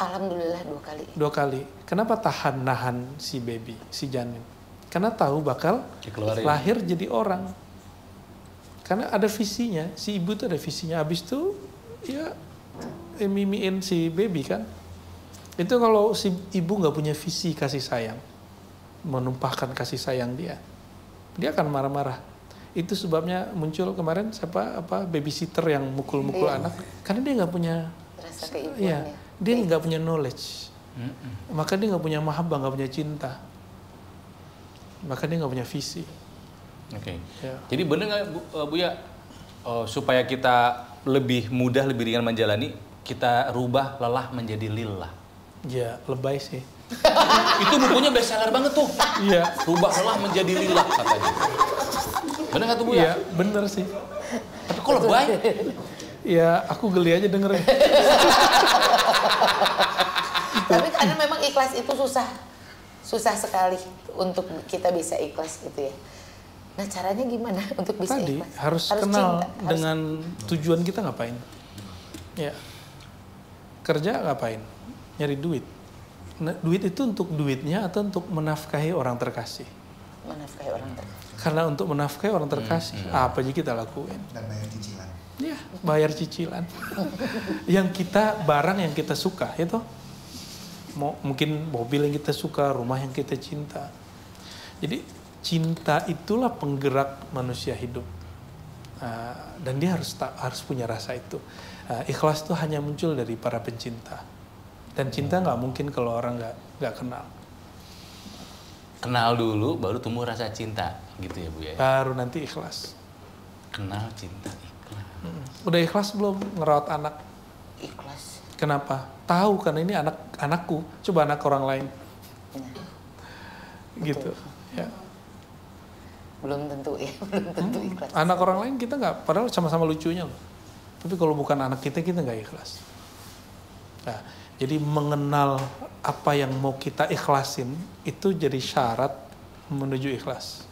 Speaker 1: Alhamdulillah 2 kali.
Speaker 3: 2 kali. Kenapa nahan si baby, si janin? Karena tahu bakal
Speaker 2: Dikeluarin.
Speaker 3: lahir jadi orang. Karena ada visinya, si ibu tuh ada visinya. Habis itu ya mimiin si baby kan. Itu kalau si ibu nggak punya visi kasih sayang, menumpahkan kasih sayang dia akan marah-marah. Itu sebabnya muncul kemarin babysitter yang mukul-mukul anak, karena dia nggak punya
Speaker 1: Rasa keibuannya.
Speaker 3: Iya, dia nggak punya knowledge, maka dia nggak punya mahabbah, nggak punya cinta, maka dia nggak punya visi.
Speaker 2: Oke.
Speaker 3: Ya.
Speaker 2: Jadi benar nggak Buya, supaya kita lebih mudah, lebih ringan menjalani, kita rubah lelah menjadi lillah.
Speaker 3: Ya, lebay sih.
Speaker 2: Itu bukunya bestseller banget tuh.
Speaker 3: Iya.
Speaker 2: Rubah lelah menjadi lillah katanya. Benar nggak tuh Buya?
Speaker 3: Iya, bener sih.
Speaker 2: Tapi kok lebay?
Speaker 3: Ya, aku geli aja dengernya.
Speaker 1: Tapi karena memang ikhlas itu susah sekali untuk kita bisa ikhlas gitu ya. Nah caranya gimana untuk bisa
Speaker 3: Tadi
Speaker 1: ikhlas?
Speaker 3: harus kenal
Speaker 1: cinta,
Speaker 3: dengan tujuan kita ngapain. Ya, kerja ngapain? Nyari duit. Nah, duit itu untuk duitnya atau untuk menafkahi orang terkasih?
Speaker 1: Menafkahi orang terkasih.
Speaker 3: Karena untuk menafkahi orang terkasih, apa aja kita lakuin?
Speaker 5: Dan bayar cicilan.
Speaker 3: Ya, bayar cicilan. Yang kita, barang yang kita suka, itu. Mungkin mobil yang kita suka, rumah yang kita cinta. Jadi, cinta itulah penggerak manusia hidup. Dan dia harus punya rasa itu. Ikhlas itu hanya muncul dari para pencinta. Dan cinta nggak mungkin kalau orang nggak kenal.
Speaker 2: Kenal dulu, baru tumbuh rasa cinta, gitu ya Bu ya?
Speaker 3: Baru nanti ikhlas.
Speaker 2: Kenal, cinta, ikhlas.
Speaker 3: Udah ikhlas belum ngerawat anak?
Speaker 1: Ikhlas.
Speaker 3: Kenapa? Tahu karena ini anakku. Coba anak orang lain.
Speaker 1: Nah,
Speaker 3: Gitu. Ya.
Speaker 1: belum tentu ikhlas.
Speaker 3: Anak orang lain kita nggak, padahal sama-sama lucunya loh. Tapi kalau bukan anak kita nggak ikhlas. Nah, jadi mengenal apa yang mau kita ikhlasin itu jadi syarat menuju ikhlas.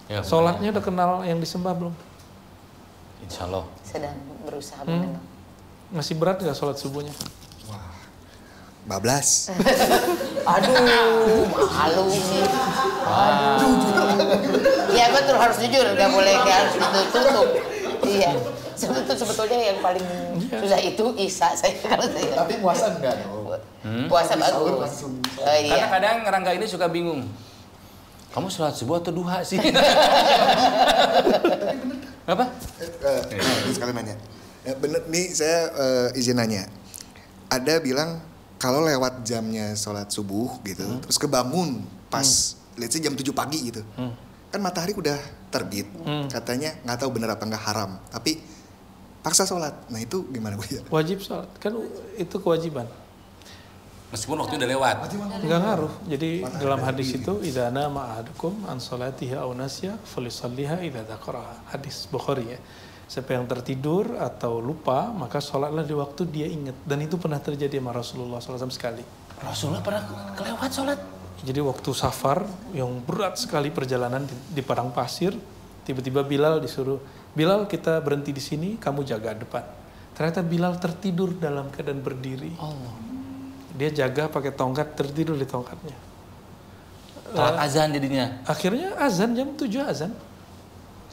Speaker 2: Ya,
Speaker 3: Sholatnya udah kenal yang disembah belum?
Speaker 2: Insya Allah.
Speaker 1: Sedang berusaha mengenal.
Speaker 3: Masih berat nggak sholat subuhnya?
Speaker 5: Wah, bablas.
Speaker 1: Aduh, malu nih. Iya betul, harus jujur, nggak boleh harus ditutup. Iya. Sebetulnya yang paling susah itu Isa saya kalau saya.
Speaker 5: Tapi puasa enggak dong.
Speaker 1: Puasa
Speaker 5: Sahur
Speaker 1: bagus.
Speaker 5: langsung.
Speaker 1: Iya.
Speaker 2: Karena kadang Rangga ini suka bingung. Kamu sholat subuh atau duha sih? Apa?
Speaker 5: Ini sekali nanya. Bener nih saya izin nanya. Ada bilang kalau lewat jamnya sholat subuh gitu, terus kebangun pas let's say jam 7 pagi gitu. Kan matahari udah terbit. Katanya nggak tahu bener apa nggak haram, tapi paksa sholat. Nah itu gimana Bu ya?
Speaker 3: Wajib sholat, kan itu kewajiban.
Speaker 2: Meskipun waktu udah lewat.
Speaker 3: Nggak ngaruh. Jadi dalam hadis itu idza nama ahadukum an salatihi aw nasya falyusalliha idza dzakaraha. Hadis Bukhari ya. Siapa yang tertidur atau lupa maka sholatlah di waktu dia ingat, dan itu pernah terjadi sama Rasulullah SAW sekali.
Speaker 2: Rasulullah pernah kelewat sholat.
Speaker 3: Jadi waktu safar yang berat sekali perjalanan di padang pasir, tiba-tiba Bilal disuruh, Bilal kita berhenti di sini, kamu jaga depan. Ternyata Bilal tertidur dalam keadaan berdiri. Dia jaga pakai tongkat, tertidur di tongkatnya.
Speaker 2: Telat azan jadinya.
Speaker 3: Akhirnya azan jam 7 azan.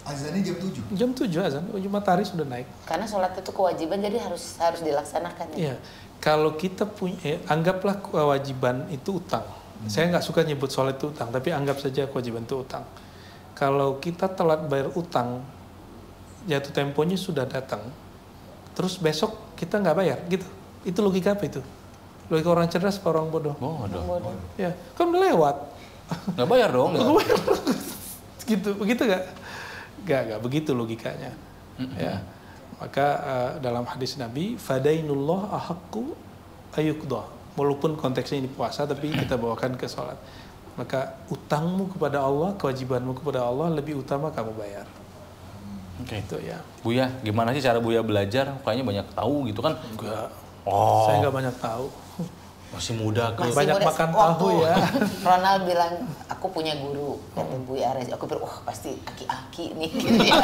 Speaker 5: Azannya jam 7.
Speaker 3: Jam 7 azan, matahari sudah naik.
Speaker 1: Karena sholat itu kewajiban, jadi harus dilaksanakan.
Speaker 3: Iya. Kalau kita punya, anggaplah kewajiban itu utang. Saya nggak suka nyebut sholat itu utang, tapi anggap saja kewajiban itu utang. Kalau kita telat bayar utang, jatuh temponya sudah datang, terus besok kita nggak bayar, gitu. Itu logika apa itu? Logika orang cerdas apa orang bodoh?
Speaker 2: Bodoh.
Speaker 3: Ya, kan udah lewat.
Speaker 2: Nggak bayar dong.
Speaker 3: Gitu, begitu nggak? Nggak begitu logikanya. Ya, maka dalam hadis Nabi, fadainullah ahaqqu ayyuqda. Walaupun konteksnya ini puasa, tapi kita bawakan ke sholat. Maka utangmu kepada Allah, kewajibanmu kepada Allah lebih utama kamu bayar.
Speaker 2: Oke.
Speaker 3: Itu ya.
Speaker 2: Buya, gimana sih cara Buya belajar? Kayaknya banyak tahu gitu kan?
Speaker 3: Enggak.
Speaker 2: Oh,
Speaker 3: Saya nggak banyak tahu.
Speaker 2: masih muda ke.
Speaker 1: Masih
Speaker 3: Banyak
Speaker 1: muda.
Speaker 3: makan
Speaker 1: Waktu
Speaker 3: tahu ya.
Speaker 1: Ronald bilang, aku punya guru, kata Bu Ares. Aku pikir, wah pasti aki-aki nih. Gitu ya.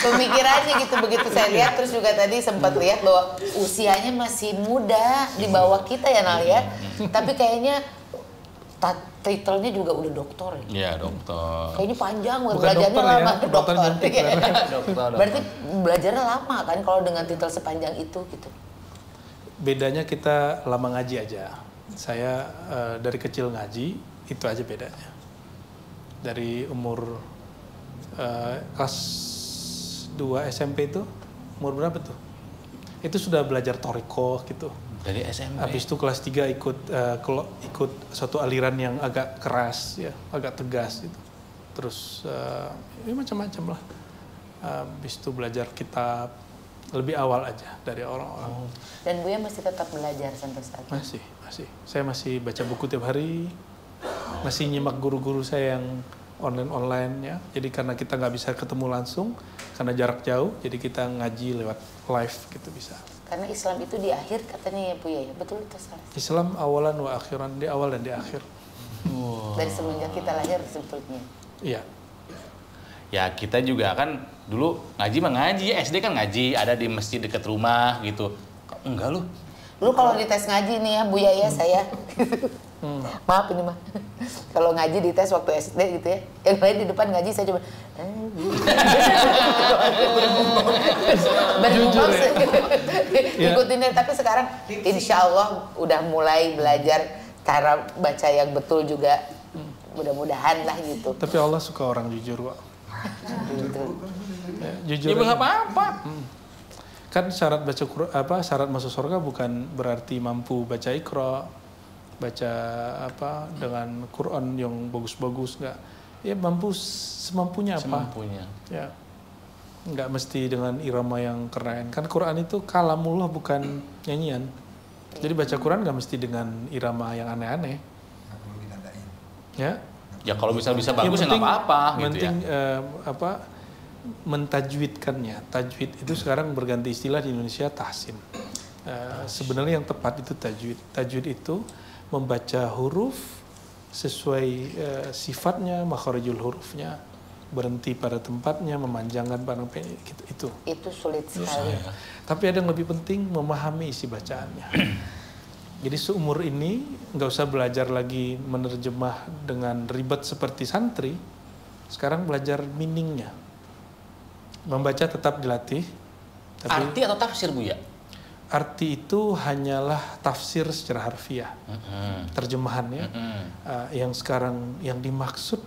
Speaker 1: Pemikirannya gitu, begitu saya lihat. Terus juga tadi sempat lihat bahwa usianya masih muda, di bawah kita ya Nal ya. Tapi kayaknya titlenya juga udah doktor ya.
Speaker 2: Iya, dokter.
Speaker 1: Kayaknya panjang,
Speaker 3: Bukan
Speaker 1: belajarnya
Speaker 3: dokter ya,
Speaker 1: lama.
Speaker 3: dokter nyuntik.
Speaker 1: Iya.
Speaker 2: Dokter.
Speaker 1: Berarti belajarnya lama kan kalau dengan titel sepanjang itu gitu.
Speaker 3: Bedanya kita lama ngaji aja. Saya dari kecil ngaji, itu aja bedanya. Dari umur kelas 2 SMP itu, umur berapa tuh? Itu sudah belajar toriko gitu.
Speaker 2: Dari SMP.
Speaker 3: Habis itu kelas 3 ikut suatu aliran yang agak keras ya, agak tegas gitu. Terus ya macam-macam lah. Habis itu belajar kitab lebih awal aja dari orang-orang.
Speaker 1: Dan Buya masih tetap belajar sampai saat ini?
Speaker 3: Masih. Saya masih baca buku tiap hari. Masih nyimak guru-guru saya yang online ya. Jadi karena kita nggak bisa ketemu langsung, karena jarak jauh, jadi kita ngaji lewat live gitu bisa.
Speaker 1: Karena Islam itu di akhir katanya ya Buya ya, betul itu salah?
Speaker 3: Islam awalan wa akhiran, di awal dan di akhir.
Speaker 1: Dari semenjak kita lahir sebetulnya.
Speaker 3: Iya.
Speaker 2: Ya kita juga kan dulu ngaji mah ngaji, SD kan ngaji, ada di masjid dekat rumah gitu. Kok enggak lu?
Speaker 1: Dulu kalau dites ngaji nih ya Buya ya saya. Maaf ini mah. Kalau ngaji dites waktu SD gitu ya. Yang lain di depan ngaji saya coba.
Speaker 3: Jujur ya.
Speaker 1: Ikutin deh, tapi sekarang insya Allah udah mulai belajar cara baca yang betul juga. Mudah-mudahan lah gitu.
Speaker 3: Tapi Allah suka orang jujur kok.
Speaker 1: Gitu.
Speaker 3: Ya, jujur.
Speaker 2: Ya
Speaker 3: aja.
Speaker 2: apa-apa.
Speaker 3: Kan syarat baca syarat masuk surga bukan berarti mampu baca Iqra, baca dengan Quran yang bagus-bagus, enggak. Ya mampu semampunya apa?
Speaker 2: Semampunya.
Speaker 3: Ya. Enggak mesti dengan irama yang keren. Kan Quran itu kalamullah bukan nyanyian. Jadi baca Quran enggak mesti dengan irama yang aneh-aneh. Ya.
Speaker 2: Ya kalau bisa bagus ya nggak apa-apa gitu ya.
Speaker 3: Penting mentajwidkannya. Tajwid itu sekarang berganti istilah di Indonesia tahsin. Sebenarnya yang tepat itu tajwid. Tajwid itu membaca huruf sesuai sifatnya, makharijul hurufnya, berhenti pada tempatnya, memanjangkan pada gitu, itu.
Speaker 1: Itu sulit sekali.
Speaker 3: Tapi ada yang lebih penting, memahami isi bacaannya. Jadi seumur ini nggak usah belajar lagi menerjemah dengan ribet seperti santri. Sekarang belajar meaningnya. Membaca tetap dilatih. Tapi
Speaker 2: Arti atau tafsir Buya?
Speaker 3: arti itu hanyalah tafsir secara harfiah. Terjemahannya. Yang sekarang yang dimaksud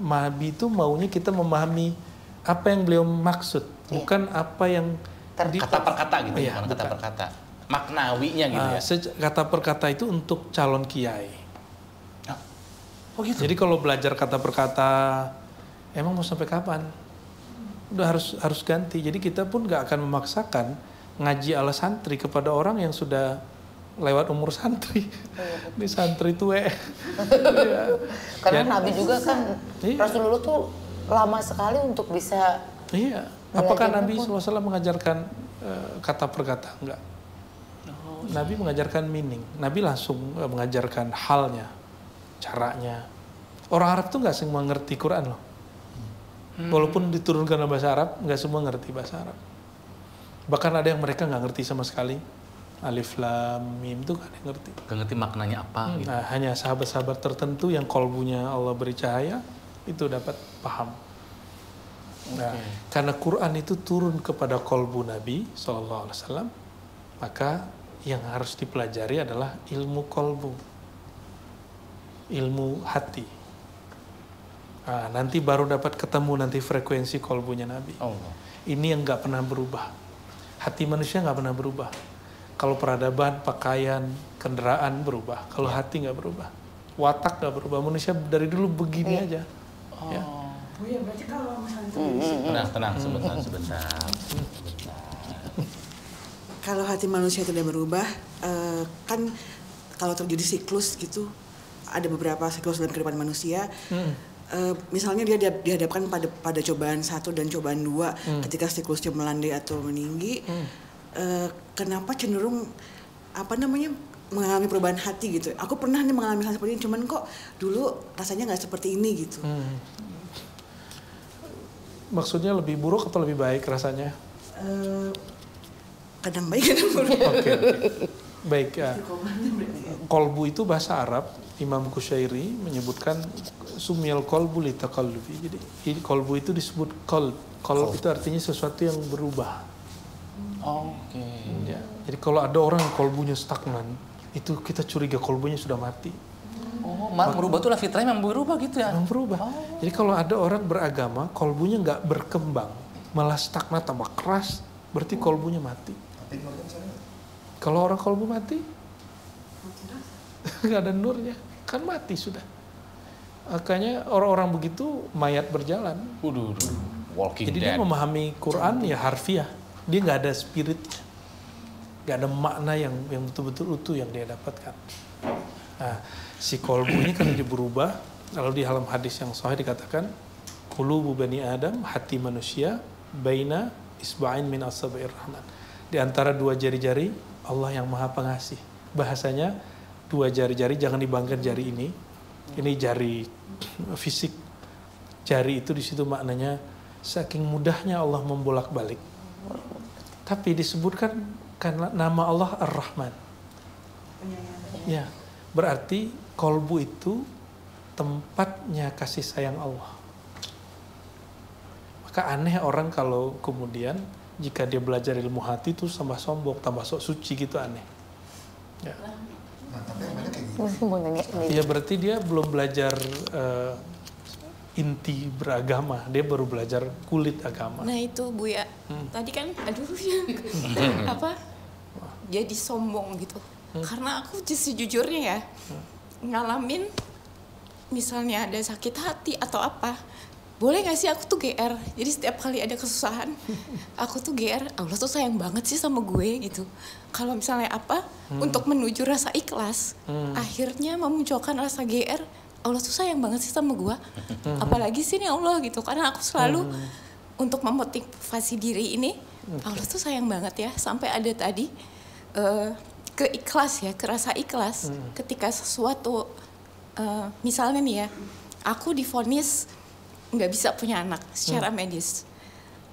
Speaker 3: Nabi itu maunya kita memahami apa yang beliau maksud, bukan apa yang
Speaker 2: Kata per kata gitu,
Speaker 3: Iya,
Speaker 2: bukan kata
Speaker 3: bukan.
Speaker 2: per kata. Maknawinya gitu ya.
Speaker 3: Kata per kata itu untuk calon kiai.
Speaker 2: Oh gitu.
Speaker 3: Jadi kalau belajar kata per kata, emang mau sampai kapan? Udah harus ganti. Jadi kita pun nggak akan memaksakan ngaji ala santri kepada orang yang sudah lewat umur santri. Ini santri tua.
Speaker 1: Karena Nabi juga kan,
Speaker 3: Iya.
Speaker 1: Rasulullah tuh lama sekali untuk bisa.
Speaker 3: Iya. Apakah
Speaker 1: Belajarnya
Speaker 3: Nabi
Speaker 1: pun.
Speaker 3: SAW mengajarkan kata per kata? Enggak. Nabi mengajarkan meaning. Nabi langsung mengajarkan halnya, caranya. Orang Arab tuh nggak semua ngerti Quran loh. Walaupun diturunkan dalam bahasa Arab, nggak semua ngerti bahasa Arab. Bahkan ada yang mereka nggak ngerti sama sekali. Alif, Lam, Mim itu nggak ada yang ngerti.
Speaker 2: Gak ngerti maknanya apa gitu.
Speaker 3: Nah, hanya sahabat-sahabat tertentu yang kolbunya Allah beri cahaya, itu dapat paham. Nah, karena Quran itu turun kepada kolbu Nabi SAW, maka yang harus dipelajari adalah ilmu kolbu, ilmu hati. Nah, nanti baru dapat ketemu nanti frekuensi kolbunya Nabi.
Speaker 2: Allah.
Speaker 3: Ini yang nggak pernah berubah. Hati manusia nggak pernah berubah. Kalau peradaban, pakaian, kendaraan berubah. Kalau hati nggak berubah. Watak nggak berubah. Manusia dari dulu begini aja. Ya.
Speaker 4: Oh ya, berarti kalau misalnya
Speaker 2: Tenang, sebentar.
Speaker 4: kalau hati manusia tidak berubah, kan kalau terjadi siklus gitu, ada beberapa siklus dalam kehidupan manusia. Misalnya dia dihadapkan pada cobaan 1 dan cobaan 2 ketika siklusnya melandai atau meninggi. Kenapa cenderung mengalami perubahan hati gitu? Aku pernah nih mengalami hal seperti ini, cuman kok dulu rasanya nggak seperti ini gitu.
Speaker 3: Maksudnya lebih buruk atau lebih baik rasanya?
Speaker 4: Kadang baik, kadang buruk.
Speaker 3: Oke. Baik. Kolbu itu bahasa Arab. Imam Qushairi menyebutkan sumyal kolbu li taqallubi. Jadi kolbu itu disebut kolb. Kolb itu artinya sesuatu yang berubah.
Speaker 2: Oke.
Speaker 3: Ya. Jadi kalau ada orang yang kolbunya stagnan, itu kita curiga kolbunya sudah mati.
Speaker 2: malah berubah tuh lah fitrahnya memang berubah gitu ya?
Speaker 3: Memang berubah. Jadi kalau ada orang beragama, kolbunya nggak berkembang, malah stagnan tambah keras, berarti kolbunya mati. Kalau orang kolbu mati, nggak ada nurnya, kan mati sudah. Makanya orang-orang begitu mayat berjalan.
Speaker 2: Waduh, walking
Speaker 3: Jadi
Speaker 2: dead.
Speaker 3: dia memahami Quran ya harfiah, dia nggak ada spiritnya, nggak ada makna yang betul-betul utuh yang dia dapatkan. Nah, si kolbu ini kan dia berubah. Lalu di dalam hadis yang sahih dikatakan, qulubu bani Adam, hati manusia, baina isba'in min asabi'ir rahman. Di antara dua jari-jari Allah yang Maha Pengasih. Bahasanya dua jari-jari, jangan dibanggakan jari ini. Ini jari fisik. Jari itu di situ maknanya saking mudahnya Allah membolak-balik. Tapi disebutkan karena nama Allah Ar-Rahman. Ya, berarti kolbu itu tempatnya kasih sayang Allah. Maka aneh orang kalau kemudian jika dia belajar ilmu hati itu tambah sombong, tambah sok suci gitu, aneh. Ya.
Speaker 5: Nah, tapi yang banyak kayak gitu.
Speaker 3: Ya berarti dia belum belajar inti beragama, dia baru belajar kulit agama.
Speaker 6: Nah itu Bu ya, tadi kan aduh ya, apa jadi sombong gitu. Karena aku sejujurnya ya ngalamin misalnya ada sakit hati atau apa, boleh gak sih aku tuh GR. Jadi setiap kali ada kesusahan aku tuh GR, Allah tuh sayang banget sih sama gue gitu. Kalau misalnya apa untuk menuju rasa ikhlas, akhirnya memunculkan rasa GR, Allah tuh sayang banget sih sama gue. Apalagi sih nih Allah gitu. Karena aku selalu untuk memotivasi diri ini, Allah tuh sayang banget ya. Sampai ada tadi ke ikhlas ya, ke rasa ikhlas ketika sesuatu misalnya nih ya, aku divonis nggak bisa punya anak secara medis,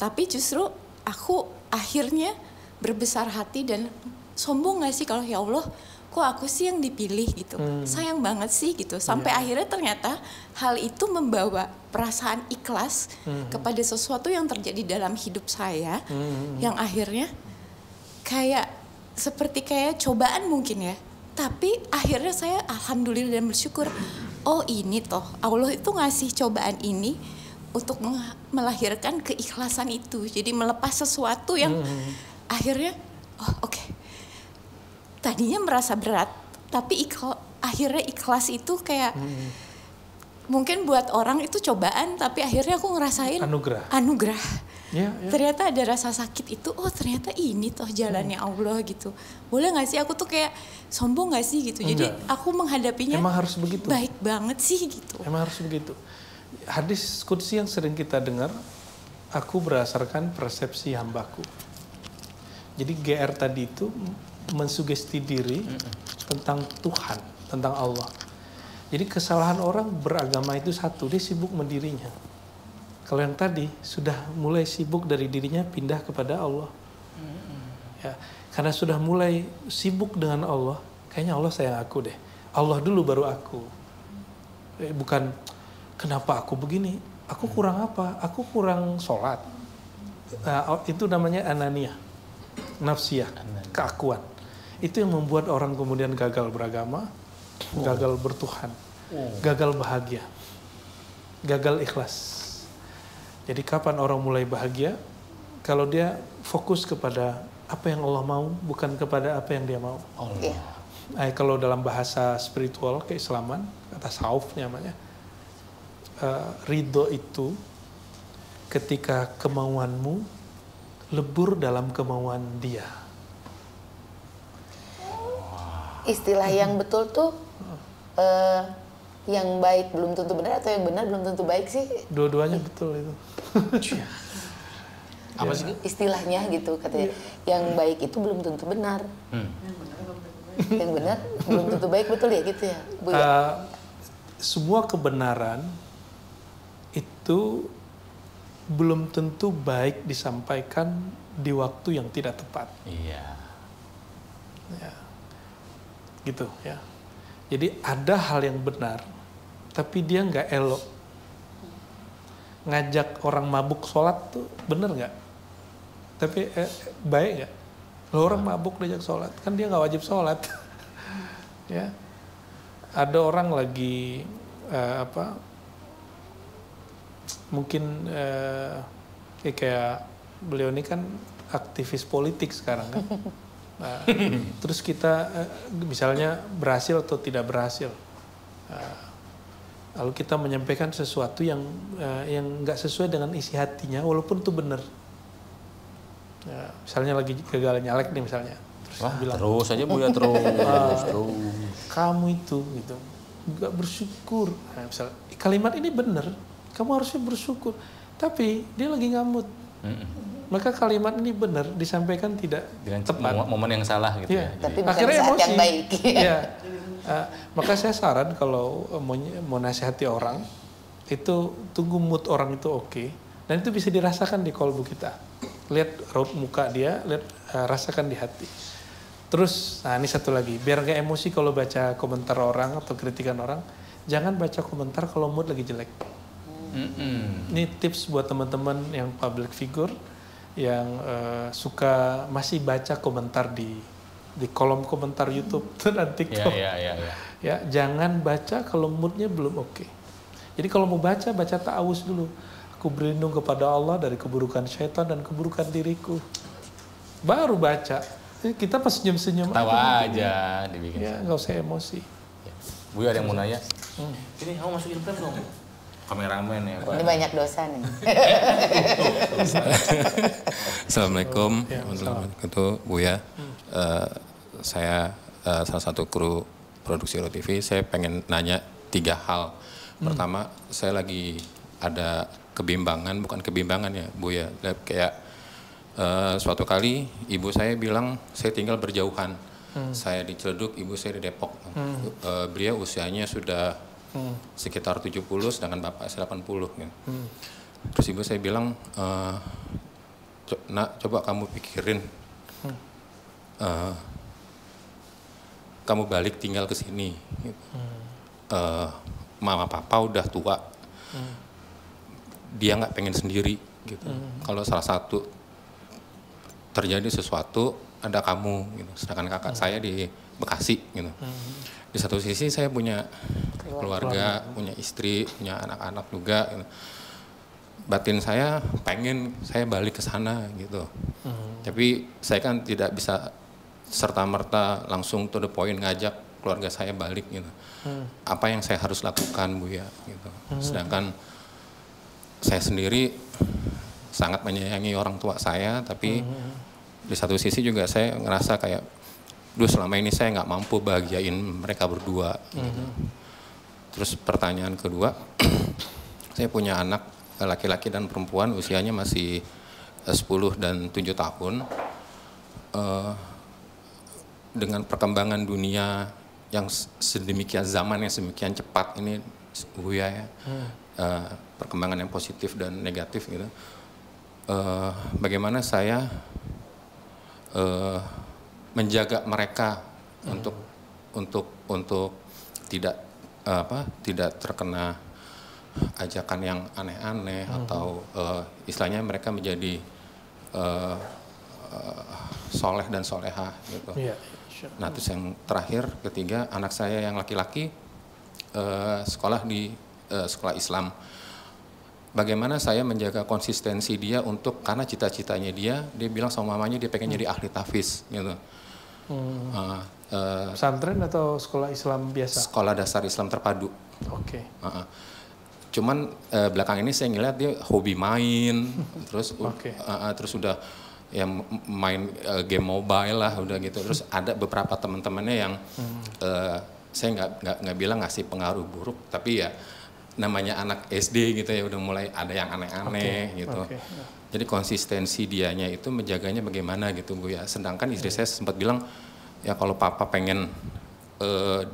Speaker 6: tapi justru aku akhirnya berbesar hati dan sombong nggak sih kalau ya Allah, kok aku sih yang dipilih gitu, sayang banget sih gitu, sampai akhirnya ternyata hal itu membawa perasaan ikhlas kepada sesuatu yang terjadi dalam hidup saya, yang akhirnya kayak seperti kayak cobaan mungkin ya. Tapi akhirnya saya alhamdulillah dan bersyukur, oh ini toh Allah itu ngasih cobaan ini untuk melahirkan keikhlasan itu. Jadi melepas sesuatu yang akhirnya, oh oke. Tadinya merasa berat, tapi akhirnya ikhlas itu kayak mungkin buat orang itu cobaan, tapi akhirnya aku ngerasain anugerah. Ya. Ternyata ada rasa sakit itu, oh ternyata ini toh jalannya Allah gitu. Boleh gak sih aku tuh kayak sombong gak sih gitu. Jadi aku menghadapinya
Speaker 3: emang harus begitu.
Speaker 6: Baik banget sih gitu.
Speaker 3: Emang harus begitu. Hadis qudsi yang sering kita dengar, aku berdasarkan persepsi hambaku. Jadi GR tadi itu mensugesti diri tentang Tuhan, tentang Allah. Jadi kesalahan orang beragama itu satu, dia sibuk mendirinya. Kalau yang tadi sudah mulai sibuk dari dirinya pindah kepada Allah. Ya, karena sudah mulai sibuk dengan Allah, kayaknya Allah sayang aku deh. Allah dulu baru aku. Bukan kenapa aku begini, aku kurang apa? Aku kurang sholat. Itu namanya ananiyah, nafsiyah, keakuan. Itu yang membuat orang kemudian gagal beragama, gagal bertuhan, gagal bahagia, gagal ikhlas. Jadi kapan orang mulai bahagia? Kalau dia fokus kepada apa yang Allah mau, bukan kepada apa yang dia mau. Kalau dalam bahasa spiritual keislaman, kata tasawuf namanya, ridho itu ketika kemauanmu lebur dalam kemauan dia.
Speaker 1: Istilah yang betul tuh yang baik belum tentu benar atau yang benar belum tentu baik sih?
Speaker 3: Dua-duanya betul itu.
Speaker 2: Apa sih?
Speaker 1: Istilahnya gitu katanya. Yang baik itu belum tentu benar. Yang benar belum tentu baik, betul ya gitu ya, Bu ya?
Speaker 3: Semua kebenaran itu belum tentu baik disampaikan di waktu yang tidak tepat.
Speaker 2: Iya.
Speaker 3: Ya. Gitu ya. Jadi ada hal yang benar, tapi dia nggak elok. Ngajak orang mabuk sholat tuh bener nggak? Tapi baik nggak? Lo orang mabuk diajak sholat, kan dia nggak wajib sholat. Ya. ada orang lagi mungkin kayak beliau ini kan aktivis politik sekarang kan. Nah, terus kita misalnya berhasil atau tidak berhasil, lalu kita menyampaikan sesuatu yang nggak sesuai dengan isi hatinya, walaupun itu benar. Misalnya lagi gagal nyalek nih misalnya, terus bilang,
Speaker 2: terus aja Buya terus.
Speaker 3: Kamu itu gitu nggak bersyukur. Nah, misal kalimat ini benar, kamu harusnya bersyukur, tapi dia lagi ngamut. Maka kalimat ini benar disampaikan tidak
Speaker 2: dengan
Speaker 3: tepat,
Speaker 2: momen yang salah gitu ya.
Speaker 1: Tapi bukan
Speaker 3: akhirnya
Speaker 1: saat
Speaker 3: emosi.
Speaker 1: yang baik.
Speaker 3: Ya. Maka saya saran kalau mau nasihati orang itu tunggu mood orang itu oke, dan itu bisa dirasakan di kolbu kita. Lihat raut muka dia, rasakan di hati. Terus, nah ini satu lagi, biar gak emosi kalau baca komentar orang atau kritikan orang, jangan baca komentar kalau mood lagi jelek. Ini tips buat teman-teman yang public figure yang suka masih baca komentar di kolom komentar YouTube dan TikTok. Ya, jangan baca kalau moodnya belum oke. Jadi kalau mau baca ta'awuz dulu. Aku berlindung kepada Allah dari keburukan syaitan dan keburukan diriku. Baru baca. Kita pas senyum-senyum
Speaker 2: tawa aja dibikin.
Speaker 3: Ya, nggak usah emosi.
Speaker 2: Buya ada yang mau nanya? Ini kamu masukin frame dong. Kameramen ya Pak.
Speaker 1: Ini banyak dosa nih.
Speaker 7: Assalamualaikum warahmatullahi wabarakatuh, Buya. Saya salah satu kru produksi Roti TV. Saya pengen nanya 3 hal. Pertama, saya lagi ada kebimbangan, bukan kebimbangan ya Buya. Kayak suatu kali ibu saya bilang saya tinggal berjauhan. Saya di Ciledug, ibu saya di Depok. Beliau usianya sudah sekitar 70, sedangkan bapak saya 80 gitu. Terus ibu saya bilang, nak coba kamu pikirin, kamu balik tinggal ke sini. Gitu. Mama papa udah tua, dia nggak pengen sendiri gitu. Kalau salah satu terjadi sesuatu ada kamu gitu. Sedangkan kakak saya di Bekasi gitu. Di satu sisi saya punya keluarga, punya istri, punya anak-anak juga gitu. Batin saya pengen saya balik ke sana gitu. Tapi saya kan tidak bisa serta-merta langsung to the point ngajak keluarga saya balik gitu. Apa yang saya harus lakukan Buya gitu. Sedangkan saya sendiri sangat menyayangi orang tua saya, tapi di satu sisi juga saya ngerasa kayak, selama ini saya nggak mampu bahagiain mereka berdua. Gitu. Terus pertanyaan kedua, saya punya anak laki-laki dan perempuan, usianya masih 10 dan 7 tahun. Dengan perkembangan dunia yang sedemikian, zaman yang sedemikian cepat ini Buya ya, perkembangan yang positif dan negatif gitu. Bagaimana saya menjaga mereka untuk tidak terkena ajakan yang aneh-aneh atau istilahnya mereka menjadi soleh dan solehah gitu. Nah terus yang terakhir, ketiga, anak saya yang laki-laki sekolah di sekolah Islam. Bagaimana saya menjaga konsistensi dia untuk, karena cita-citanya dia bilang sama mamanya dia pengen jadi ahli tahfiz gitu.
Speaker 3: Pesantren atau sekolah Islam biasa?
Speaker 7: Sekolah dasar Islam terpadu.
Speaker 3: Oke.
Speaker 7: Cuman belakang ini saya ngeliat dia hobi main, terus terus udah ya main game mobile lah udah gitu. Terus ada beberapa teman-temannya yang saya nggak bilang ngasih pengaruh buruk, tapi ya namanya anak SD gitu ya udah mulai ada yang aneh-aneh gitu. Jadi konsistensi dianya itu menjaganya bagaimana gitu Bu ya. Sedangkan istri saya sempat bilang ya kalau papa pengen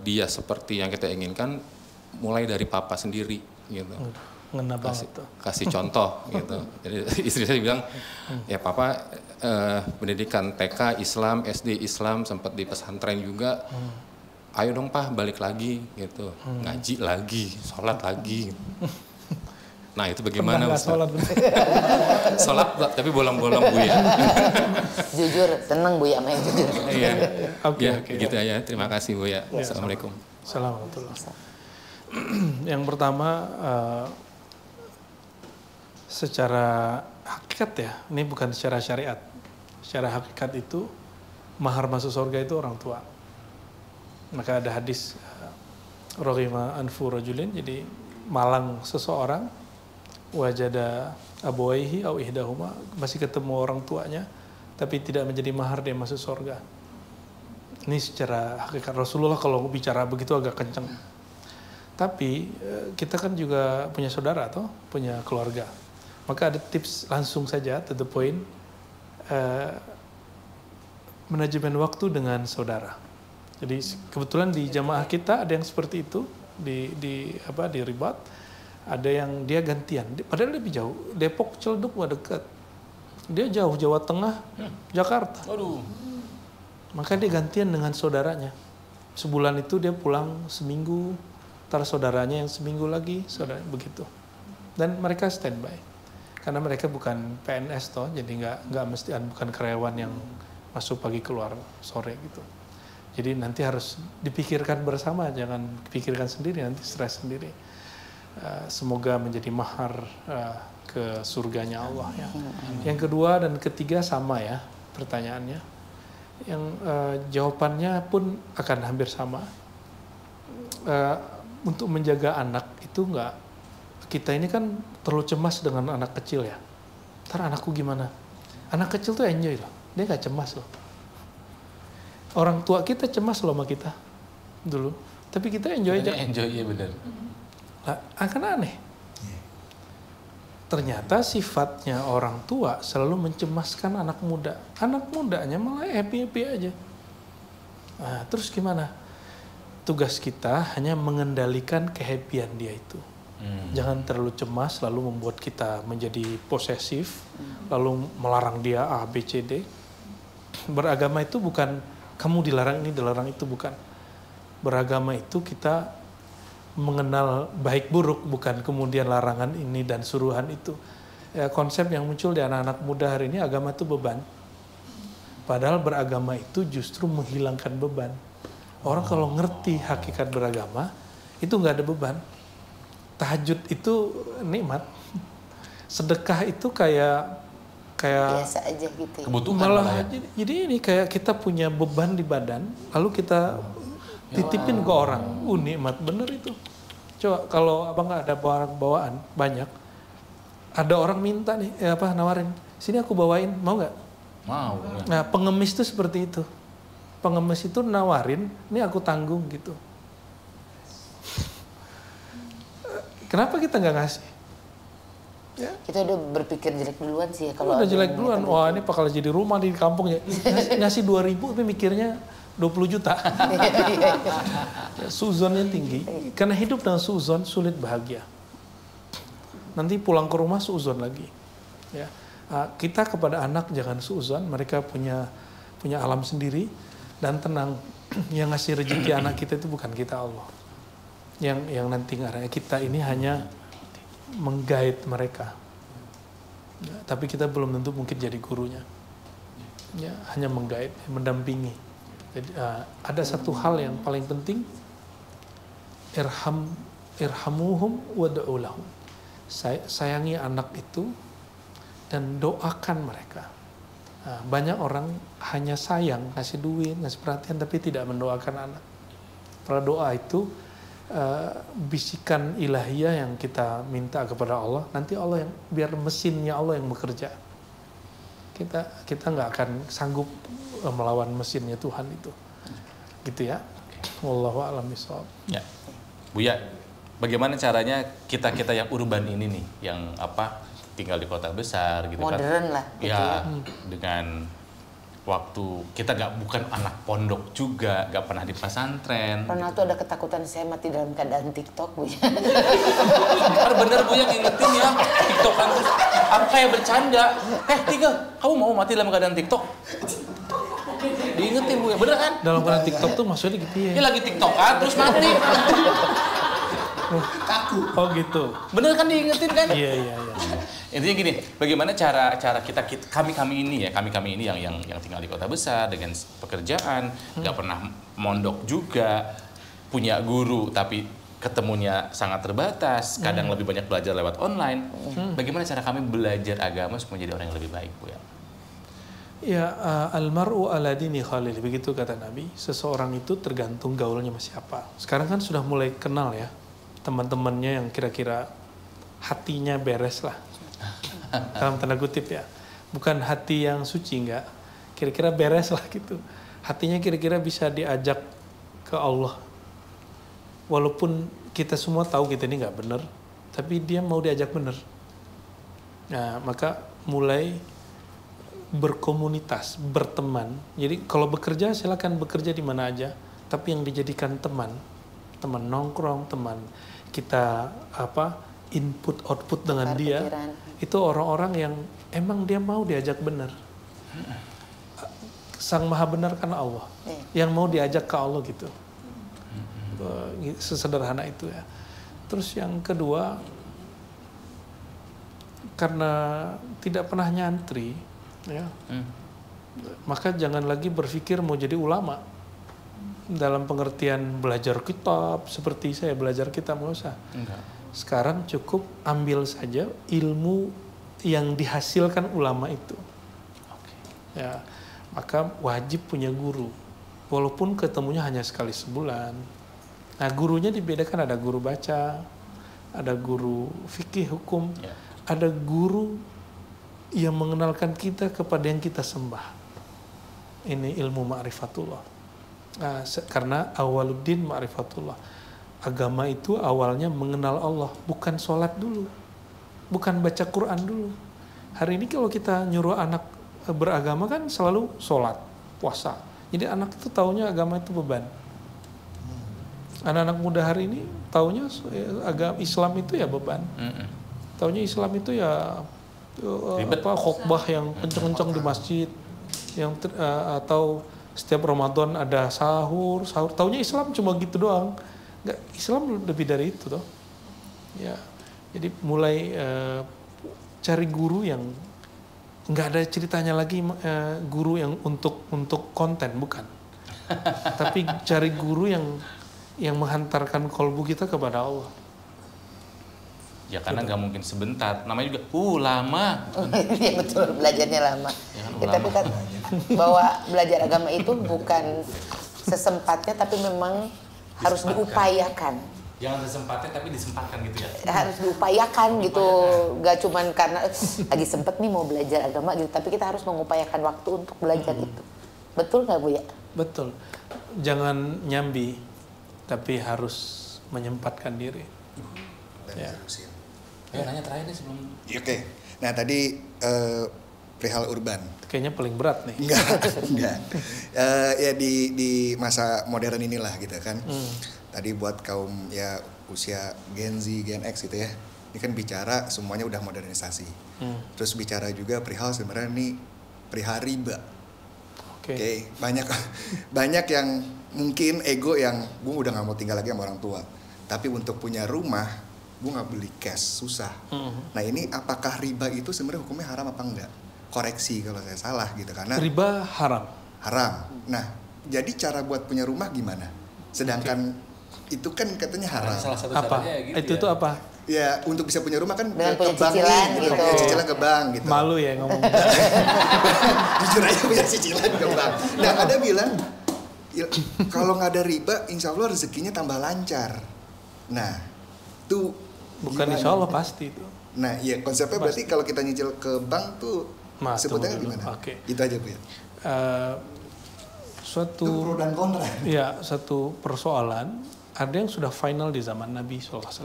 Speaker 7: dia seperti yang kita inginkan, mulai dari papa sendiri gitu. Kasih contoh gitu. Jadi istri saya bilang ya papa pendidikan TK Islam, SD Islam, sempat di pesantren juga. Ayo dong Pak balik lagi gitu, ngaji lagi, sholat lagi. Nah itu bagaimana Ustaz? Sholat tapi bolong-bolong Bu ya.
Speaker 1: Jujur, seneng Bu ya main jujur.
Speaker 7: Iya, gitu aja. Terima kasih Bu ya. Assalamualaikum.
Speaker 3: Assalamualaikum. Yang pertama, secara hakikat ya, ini bukan secara syariat. Secara hakikat itu, mahar masuk surga itu orang tua. Maka ada hadis, Roghima anfu rajulin, jadi malang seseorang, wajada abawaihi au ihdahuma, masih ketemu orang tuanya, tapi tidak menjadi mahar, dia masuk surga. Ini secara hakikat. Rasulullah kalau bicara begitu agak kencang. Tapi kita kan juga punya saudara atau punya keluarga. Maka ada tips langsung saja, to the point, manajemen waktu dengan saudara. Jadi kebetulan di jamaah kita ada yang seperti itu di Ribat, ada yang dia gantian. Padahal lebih jauh, Depok Ciledug mah dekat. Dia jauh, Jawa Tengah, Jakarta.
Speaker 2: Aduh.
Speaker 3: Maka dia gantian dengan saudaranya. Sebulan itu dia pulang seminggu, ntar saudaranya yang seminggu lagi, saudara begitu. Dan mereka standby. Karena mereka bukan PNS toh, jadi nggak mesti, bukan karyawan yang masuk pagi keluar sore gitu. Jadi nanti harus dipikirkan bersama, jangan dipikirkan sendiri, nanti stres sendiri. Semoga menjadi mahar ke surganya Allah ya. Yang kedua dan ketiga sama ya pertanyaannya. Yang jawabannya pun akan hampir sama. Untuk menjaga anak itu nggak, kita ini kan terlalu cemas dengan anak kecil ya. Ntar anakku gimana? Anak kecil tuh enjoy loh, dia nggak cemas loh. Orang tua kita cemas loh sama kita dulu, tapi kita enjoy aja.
Speaker 2: Enjoy, iya benar.
Speaker 3: Lah, akan aneh. Ternyata sifatnya orang tua selalu mencemaskan anak muda. Anak mudanya malah happy-happy aja. Nah, terus gimana? Tugas kita hanya mengendalikan kehappyan dia itu. Jangan terlalu cemas, lalu membuat kita menjadi posesif, lalu melarang dia A, B, C, D. Beragama itu bukan kamu dilarang ini, dilarang itu, bukan. Beragama itu kita mengenal baik buruk, bukan kemudian larangan ini dan suruhan itu. Ya, konsep yang muncul di anak-anak muda hari ini, agama itu beban. Padahal beragama itu justru menghilangkan beban. Orang kalau ngerti hakikat beragama, itu nggak ada beban. Tahajud itu nikmat. Sedekah itu kayak
Speaker 1: biasa aja gitu ya.
Speaker 2: Kebutuhan
Speaker 3: malah jadi ini kayak kita punya beban di badan, lalu kita titipin ke orang. Nikmat bener itu. Coba kalau abang nggak ada barang bawaan banyak, ada orang minta nih, nawarin, sini aku bawain, mau nggak?
Speaker 2: Mau.
Speaker 3: Nah, pengemis itu seperti itu. Pengemis itu nawarin, ini aku tanggung gitu. Kenapa kita nggak ngasih? Ya.
Speaker 1: Kita udah berpikir jelek duluan sih ya. Kalau
Speaker 3: udah jelek duluan, wah ini bakal jadi rumah di kampung ya. Ngasih 2.000 tapi mikirnya 20 juta. Suzonnya tinggi. Karena hidup dengan suzon sulit bahagia. Nanti pulang ke rumah suzon lagi. Ya. Kita kepada anak jangan suzon, mereka punya alam sendiri dan tenang. Yang ngasih rezeki anak kita itu bukan kita, Allah. Yang nanti ngarahnya kita ini hanya menggait mereka, ya, tapi kita belum tentu mungkin jadi gurunya, ya, hanya menggait, mendampingi. Jadi ada satu hal yang paling penting, irhamuhum wad'u lahum. Sayangi anak itu dan doakan mereka. Banyak orang hanya sayang, ngasih duit, ngasih perhatian, tapi tidak mendoakan anak. Padahal doa itu bisikan ilahiyah yang kita minta kepada Allah, nanti Allah yang, biar mesinnya Allah yang bekerja. Kita nggak akan sanggup melawan mesinnya Tuhan itu, gitu ya. Wallahu a'lam bishawab.
Speaker 2: Ya, Buya, bagaimana caranya kita yang urban ini nih, yang tinggal di kota besar gitu,
Speaker 1: modern lah, gitu
Speaker 2: ya, dengan waktu kita bukan anak pondok juga, nggak pernah di pesantren.
Speaker 1: Ronaldo ada ketakutan saya mati dalam keadaan TikTok, Bu.
Speaker 2: Bener Bu yang ingetin ya, TikTokan terus apa kayak bercanda. Tiga, kamu mau mati dalam keadaan TikTok? Diingetin Bu ya, bener kan?
Speaker 3: Dalam keadaan TikTok tuh maksudnya gitu ya?
Speaker 2: Dia lagi TikTokan terus mati.
Speaker 5: Kaku.
Speaker 3: Oh gitu.
Speaker 2: Bener kan diingetin kan?
Speaker 3: Iya.
Speaker 2: Intinya gini, bagaimana cara kami ini yang tinggal di kota besar dengan pekerjaan, nggak pernah mondok juga, punya guru tapi ketemunya sangat terbatas, kadang lebih banyak belajar lewat online. Bagaimana cara kami belajar agama supaya menjadi orang yang lebih baik, Bu ya?
Speaker 3: Ya, almar'u ala dini khalil, begitu kata Nabi. Seseorang itu tergantung gaulnya sama siapa. Sekarang kan sudah mulai kenal ya teman-temannya yang kira-kira hatinya beres lah. Dalam tanda kutip ya. Bukan hati yang suci, enggak. Kira-kira beres lah gitu. Hatinya kira-kira bisa diajak ke Allah. Walaupun kita semua tahu kita ini nggak benar, tapi dia mau diajak benar. Nah, maka mulai berkomunitas, berteman. Jadi kalau bekerja silakan bekerja di mana aja, tapi yang dijadikan teman nongkrong, teman kita input output dengan dia, itu orang-orang yang emang dia mau diajak benar. Sang Maha Benar karena Allah, yang mau diajak ke Allah gitu. Sesederhana itu ya. Terus yang kedua, karena tidak pernah nyantri ya, maka jangan lagi berpikir mau jadi ulama dalam pengertian belajar kitab seperti saya belajar kitab, nggak usah. Sekarang cukup ambil saja ilmu yang dihasilkan ulama itu. Ya, maka wajib punya guru walaupun ketemunya hanya sekali sebulan. Nah, gurunya dibedakan, ada guru baca, ada guru fikih hukum, ada guru yang mengenalkan kita kepada yang kita sembah. Ini ilmu ma'rifatullah. Nah, karena awaluddin ma'rifatullah. Agama itu awalnya mengenal Allah, bukan sholat dulu, bukan baca Quran dulu. Hari ini kalau kita nyuruh anak beragama kan selalu sholat, puasa. Jadi anak itu taunya agama itu beban. Anak-anak muda hari ini taunya agama Islam itu ya beban. Taunya Islam itu ya khotbah yang kenceng-kenceng di masjid, yang atau setiap Ramadan ada sahur. Taunya Islam cuma gitu doang. Nggak, Islam lebih dari itu toh. Ya, jadi mulai cari guru yang nggak ada ceritanya lagi, guru yang untuk konten, bukan. Tapi cari guru yang menghantarkan kolbu kita kepada Allah.
Speaker 2: Ya karena nggak mungkin sebentar, namanya juga lama.
Speaker 1: Iya betul, belajarnya lama. Ya, tapi kan bahwa belajar agama itu bukan sesempatnya, tapi memang harus diupayakan.
Speaker 2: Jangan sesempatnya tapi disempatkan gitu ya.
Speaker 1: Harus diupayakan gitu, nggak cuman karena lagi sempet nih mau belajar agama gitu, tapi kita harus mengupayakan waktu untuk belajar itu. Betul nggak Bu ya?
Speaker 3: Betul. Jangan nyambi, tapi harus menyempatkan diri.
Speaker 5: Dan
Speaker 3: Ya.
Speaker 2: Nanya terakhir nih sebelum.
Speaker 5: Oke. Nah tadi perihal urban.
Speaker 3: Kayaknya paling berat nih.
Speaker 5: Enggak. Ya di masa modern inilah gitu kan. Tadi buat kaum ya usia Gen Z, Gen X gitu ya. Ini kan bicara semuanya udah modernisasi. Terus bicara juga perihal sebenarnya nih perihal riba. Oke. Banyak yang mungkin ego yang gue udah nggak mau tinggal lagi sama orang tua. Tapi untuk punya rumah gue nggak beli cash, susah. Nah ini apakah riba itu sebenarnya hukumnya haram apa enggak? Koreksi kalau saya salah gitu, karena
Speaker 3: riba haram.
Speaker 5: Nah jadi cara buat punya rumah gimana? Sedangkan itu kan katanya haram.
Speaker 2: Salah satu
Speaker 3: Apa?
Speaker 2: gitu
Speaker 3: Itu
Speaker 2: ya.
Speaker 3: apa?
Speaker 5: Ya untuk bisa punya rumah kan
Speaker 1: dengan
Speaker 5: ke
Speaker 1: punya
Speaker 5: bank
Speaker 1: cicilan
Speaker 5: nih,
Speaker 1: gitu.
Speaker 5: punya cicilan ke bank gitu.
Speaker 3: Malu ya ngomong.
Speaker 5: Jujur aja punya cicilan ke bank. Nah ada bilang ya, kalau nggak ada riba, insya Allah rezekinya tambah lancar. Nah itu
Speaker 3: Bukan
Speaker 5: gimana?
Speaker 3: insya Allah pasti itu.
Speaker 5: Nah iya konsepnya berarti kalau kita nyicil ke bank tuh sebutnya
Speaker 3: tunggu dulu.
Speaker 5: gimana?
Speaker 3: Oke.
Speaker 5: Itu aja Bu ya. Itu pro dan kontra.
Speaker 3: Ya, satu persoalan ada yang sudah final di zaman Nabi SAW.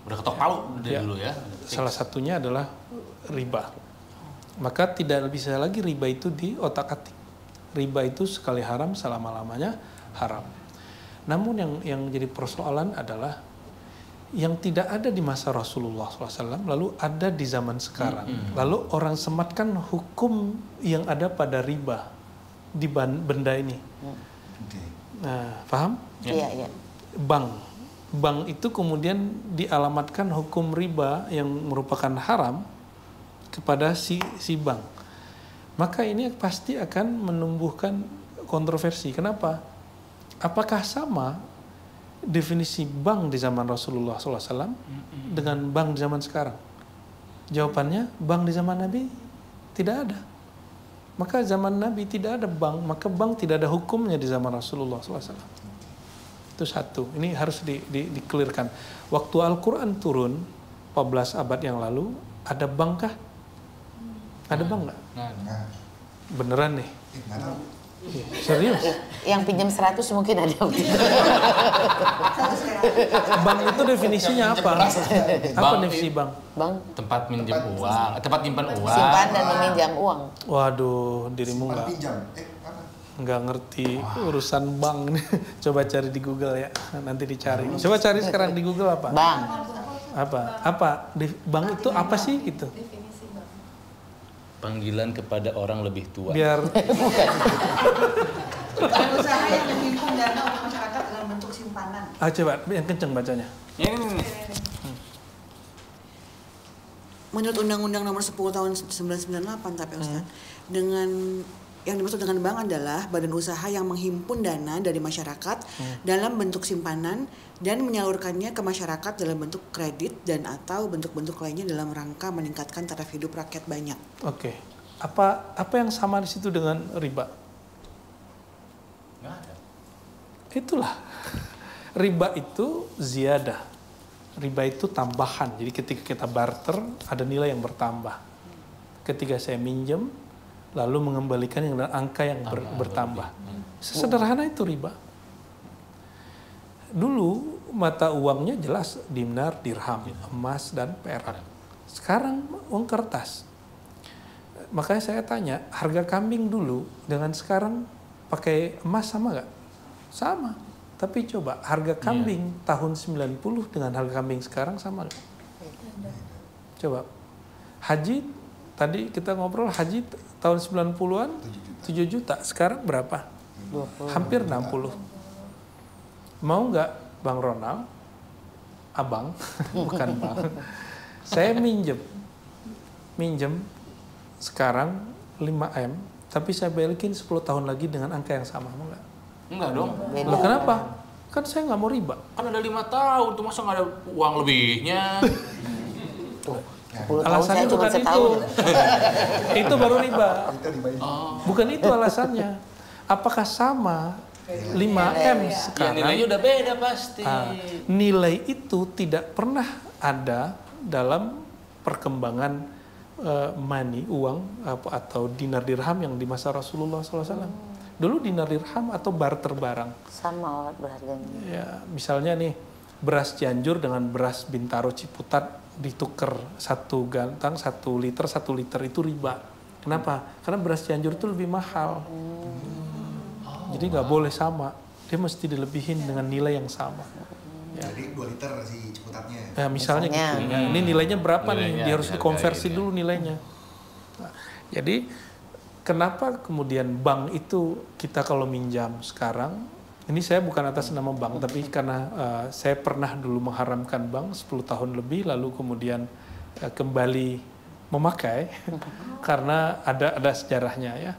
Speaker 2: Udah ketok palu dari
Speaker 3: Ya.
Speaker 2: dulu ya.
Speaker 3: Salah satunya adalah riba. Maka tidak bisa lagi riba itu di otak-atik. Riba itu sekali haram, selama-lamanya haram. Namun yang jadi persoalan adalah yang tidak ada di masa Rasulullah SAW, lalu ada di zaman sekarang. Lalu orang sematkan hukum yang ada pada riba di benda ini. Nah, paham?
Speaker 1: Iya, iya.
Speaker 3: Bank itu kemudian dialamatkan hukum riba yang merupakan haram kepada si bank. Maka ini pasti akan menumbuhkan kontroversi. Kenapa? Apakah sama definisi bank di zaman Rasulullah SAW dengan bank di zaman sekarang? Jawabannya, bank di zaman Nabi tidak ada. Maka zaman Nabi tidak ada bank, maka bank tidak ada hukumnya di zaman Rasulullah SAW. Itu satu. Ini harus di-clearkan. Waktu Al-Quran turun 14 abad yang lalu, ada bank kah? Ada bank nggak? Beneran nih? Iya, serius?
Speaker 1: Yang pinjam 100 mungkin ada.
Speaker 3: Bank itu definisinya apa? Apa definisi bank?
Speaker 1: Bank
Speaker 2: Tempat minjem uang, tempat nyimpan uang.
Speaker 1: simpan dan meminjam uang.
Speaker 3: Waduh, dirimu nggak
Speaker 5: Pinjam. Apa?
Speaker 3: nggak ngerti urusan bank nih. Coba cari di Google ya, nanti dicari. Coba cari sekarang di Google apa?
Speaker 1: Bank.
Speaker 3: Bank itu apa sih gitu?
Speaker 2: Panggilan kepada orang lebih tua.
Speaker 3: Biar
Speaker 8: Bukan usaha yang menghimpun dana untuk masyarakat dalam bentuk simpanan.
Speaker 3: coba yang kenceng bacanya.
Speaker 2: Ini.
Speaker 4: Menurut Undang-Undang Nomor 10 Tahun 1998 tapi Ustaz, dengan yang dimaksud dengan bank adalah badan usaha yang menghimpun dana dari masyarakat dalam bentuk simpanan dan menyalurkannya ke masyarakat dalam bentuk kredit dan atau bentuk-bentuk lainnya dalam rangka meningkatkan taraf hidup rakyat banyak.
Speaker 3: Oke. Apa yang sama di situ dengan riba?
Speaker 2: Nggak ada.
Speaker 3: Itulah. Riba itu ziyadah. Riba itu tambahan. Jadi ketika kita barter ada nilai yang bertambah. Ketika saya minjem lalu mengembalikan yang angka yang bertambah. Sesederhana itu riba. Dulu mata uangnya jelas dinar, dirham, emas dan perak. Sekarang uang kertas. Makanya saya tanya, harga kambing dulu dengan sekarang pakai emas sama nggak? Sama. Tapi coba harga kambing tahun 90 dengan harga kambing sekarang sama nggak? Coba. Haji, tadi kita ngobrol haji tahun 90-an 7 juta. Sekarang berapa?
Speaker 1: 20.
Speaker 3: Hampir 60. Mau nggak Bang Ronald? Abang, bukan Bang. Saya minjem sekarang 5M, tapi saya balikin 10 tahun lagi dengan angka yang sama, mau nggak?
Speaker 2: Enggak dong.
Speaker 3: Loh, kenapa? Kan saya nggak mau riba.
Speaker 2: Kan ada 5 tahun tuh, masa nggak ada uang lebihnya?
Speaker 1: 10 tahun
Speaker 3: Alasannya
Speaker 1: saya cuma
Speaker 3: bukan itu.
Speaker 1: setahun.
Speaker 3: Itu baru riba. Bukan itu alasannya. Apakah sama 5M
Speaker 2: Ya
Speaker 3: sekarang?
Speaker 2: nilainya udah beda pasti.
Speaker 3: Nilai itu tidak pernah ada dalam perkembangan money, uang atau dinar dirham yang di masa Rasulullah SAW. Dulu dinar dirham atau barter barang.
Speaker 1: Sama berharganya.
Speaker 3: Ya, misalnya nih beras Cianjur dengan beras Bintaro Ciputat ditukar 1 gantang 1 liter itu riba. Kenapa? Karena beras Cianjur itu lebih mahal. Jadi nggak boleh sama. Dia mesti dilebihin dengan nilai yang sama. Ya.
Speaker 5: Jadi 2 liter si Ciputatnya.
Speaker 3: Ya, misalnya gitu. Ya, ini nilainya berapa nih? Dia harus dikonversi dulu nilainya. Nah, jadi kenapa kemudian bank itu kita kalau minjam sekarang, ini saya bukan atas nama bank, tapi karena saya pernah dulu mengharamkan bank 10 tahun lebih, lalu kemudian kembali memakai karena ada sejarahnya ya.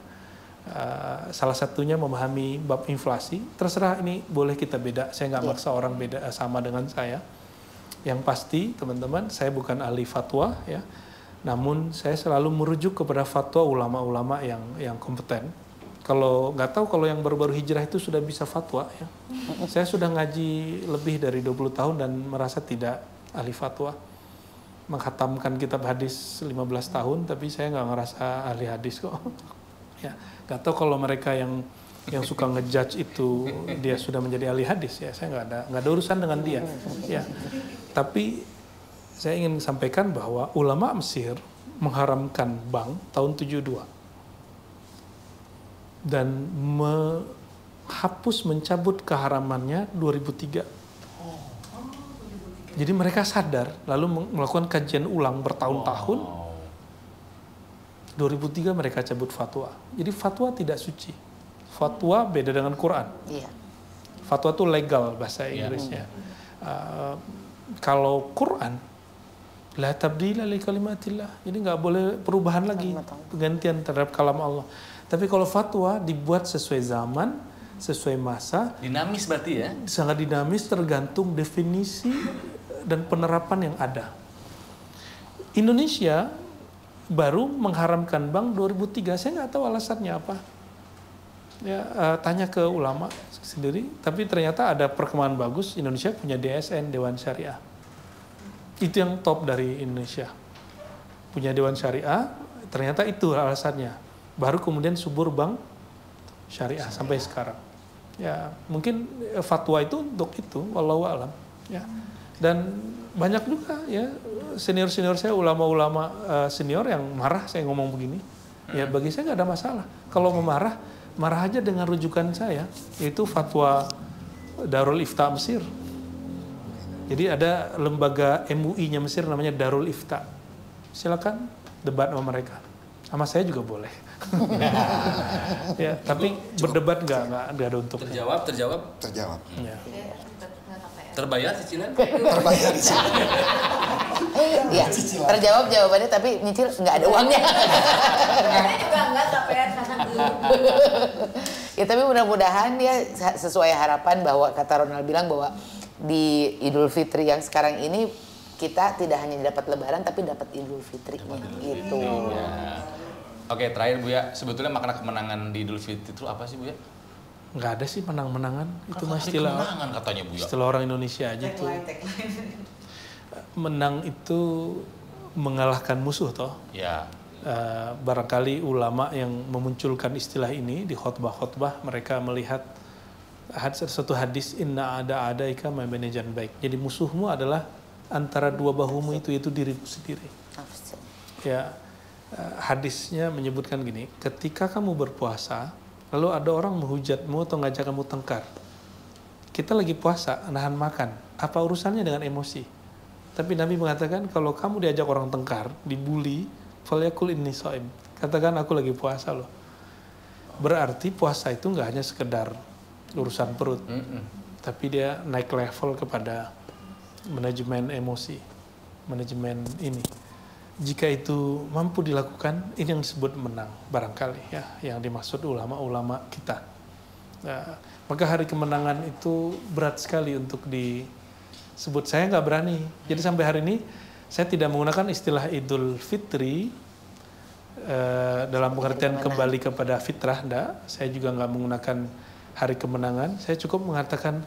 Speaker 3: Salah satunya memahami bab inflasi. Terserah ini boleh kita beda, saya nggak maksa orang beda sama dengan saya. Yang pasti teman-teman, saya bukan ahli fatwa ya, namun saya selalu merujuk kepada fatwa ulama-ulama yang kompeten. Kalau nggak tahu kalau yang baru-baru hijrah itu sudah bisa fatwa ya. Saya sudah ngaji lebih dari 20 tahun dan merasa tidak ahli fatwa. Menghatamkan kitab hadis 15 tahun, tapi saya nggak ngerasa ahli hadis kok. Ya, nggak tahu kalau mereka yang suka ngejudge itu dia sudah menjadi ahli hadis ya. Saya nggak ada urusan dengan dia. Ya, tapi saya ingin sampaikan bahwa ulama Mesir mengharamkan bank tahun 72 dan mencabut keharamannya 2003. Jadi mereka sadar lalu melakukan kajian ulang bertahun-tahun. 2003 mereka cabut fatwa. Jadi fatwa tidak suci. Fatwa beda dengan Quran.
Speaker 1: Iya.
Speaker 3: Fatwa itu legal bahasa Inggrisnya. Kalau Quran, la tabdila li kalimatillah. Jadi nggak boleh perubahan lagi, penggantian terhadap kalam Allah. Tapi kalau fatwa dibuat sesuai zaman sesuai masa.
Speaker 2: Dinamis berarti ya?
Speaker 3: Sangat dinamis, tergantung definisi dan penerapan yang ada. Indonesia baru mengharamkan bank 2003, saya nggak tahu alasannya apa. Ya, tanya ke ulama sendiri, tapi ternyata ada perkembangan bagus. Indonesia punya DSN, Dewan Syariah. Itu yang top dari Indonesia. Punya Dewan Syariah, ternyata itu alasannya. Baru kemudian subur bank syariah sampai sekarang. Ya, mungkin fatwa itu untuk itu, wallahu alam. Ya. Dan banyak juga ya senior-senior saya, ulama-ulama senior yang marah saya ngomong begini. Ya bagi saya nggak ada masalah. Kalau memarah, marah aja dengan rujukan saya, yaitu fatwa Darul Ifta Mesir. Jadi ada lembaga MUI-nya Mesir namanya Darul Ifta. Silakan debat sama mereka. Sama saya juga boleh. Ya, tapi berdebat nggak ada untuk.
Speaker 2: Terjawab.
Speaker 3: Ya.
Speaker 2: Terbayar cicilan?
Speaker 5: Terbayar cicilan.
Speaker 1: Iya, terjawab jawabannya tapi nyicil nggak ada uangnya.
Speaker 8: Saya juga enggak KPR sangat dulu.
Speaker 1: Ya tapi mudah-mudahan ya sesuai harapan bahwa kata Ronald bilang bahwa di Idul Fitri yang sekarang ini kita tidak hanya dapat Lebaran tapi dapat Idul Fitri gitu.
Speaker 2: Ya. Oke, terakhir Bu ya, sebetulnya makna kemenangan di Idul Fitri itu apa sih Bu ya?
Speaker 3: Nggak ada sih menang-menangan, itu mah
Speaker 2: Hari
Speaker 3: istilah
Speaker 2: kemenangan katanya Bu ya.
Speaker 3: istilah orang Indonesia aja tuh. Menang itu mengalahkan musuh toh.
Speaker 2: Ya.
Speaker 3: Barangkali ulama yang memunculkan istilah ini di khotbah-khotbah mereka melihat satu hadis inna ada ika manajan baik. Jadi musuhmu adalah antara dua bahumu itu dirimu sendiri. Ya, hadisnya menyebutkan gini, ketika kamu berpuasa lalu ada orang menghujatmu atau ngajak kamu tengkar, kita lagi puasa nahan makan, apa urusannya dengan emosi? Tapi Nabi mengatakan kalau kamu diajak orang tengkar, dibully, falyakul inni shaim, katakan aku lagi puasa loh. Berarti puasa itu nggak hanya sekedar urusan perut, tapi dia naik level kepada manajemen emosi, manajemen ini. Jika itu mampu dilakukan, ini yang disebut menang barangkali ya, yang dimaksud ulama-ulama kita. Nah, maka hari kemenangan itu berat sekali untuk disebut. Saya nggak berani. Jadi sampai hari ini saya tidak menggunakan istilah Idul Fitri dalam pengertian kembali kepada fitrah. Enggak. Saya juga nggak menggunakan hari kemenangan. Saya cukup mengatakan